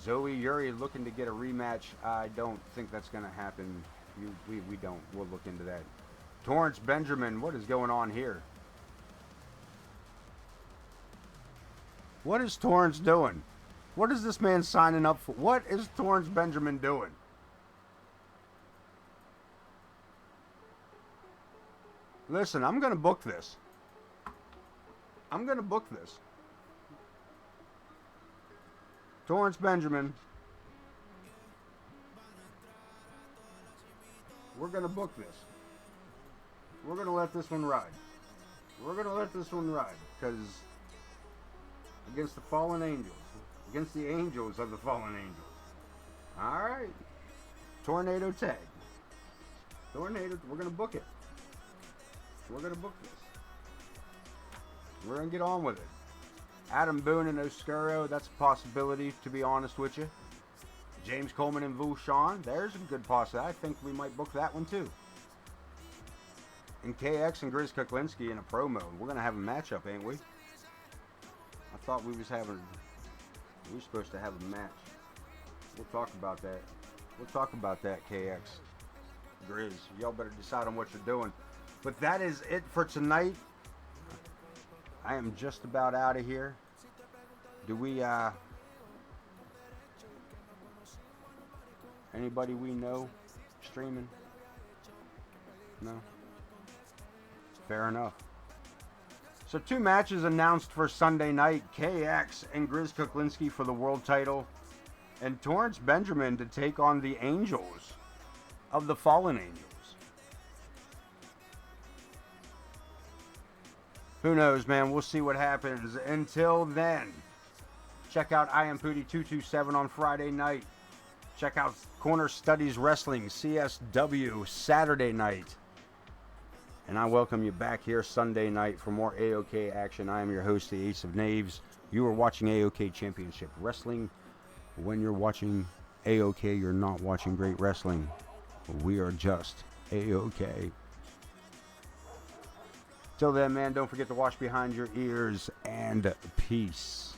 Zoe Yuri looking to get a rematch. I don't think that's going to happen. We don't. We'll look into that. Torrance Benjamin, what is going on here? What is Torrance doing? What is this man signing up for? What is Torrance Benjamin doing? Listen, I'm going to book this. I'm going to book this. Torrance Benjamin. We're going to book this. We're going to let this one ride. We're going to let this one ride. Because against the fallen angels. Against the angels of the fallen angels. Alright. Tornado tag. Tornado. We're going to book it. We're going to book this. We're going to get on with it. Adam Boone and Oscuro, that's a possibility, to be honest with you. James Coleman and Vu Sean, there's a good possibility. I think we might book that one too. And KX and Grizz Kuklinski in a promo. We're going to have a matchup, ain't we? I thought we were supposed to have a match. We'll talk about that. We'll talk about that, KX. Grizz, y'all better decide on what you're doing. But that is it for tonight. I am just about out of here. Do we, anybody we know streaming? No? Fair enough. So 2 matches announced for Sunday night. KX and Grizz Kuklinski for the world title. And Torrance Benjamin to take on the Angels of the Fallen Angels. Who knows, man? We'll see what happens. Until then, check out I Am Pootie 227 on Friday night. Check out Corner Studies Wrestling, CSW, Saturday night. And I welcome you back here Sunday night for more AoK action. I am your host, the Ace of Knaves. You are watching AoK Championship Wrestling. When you're watching AoK, you're not watching great wrestling. We are just AoK. Till then, man, don't forget to wash behind your ears, and peace.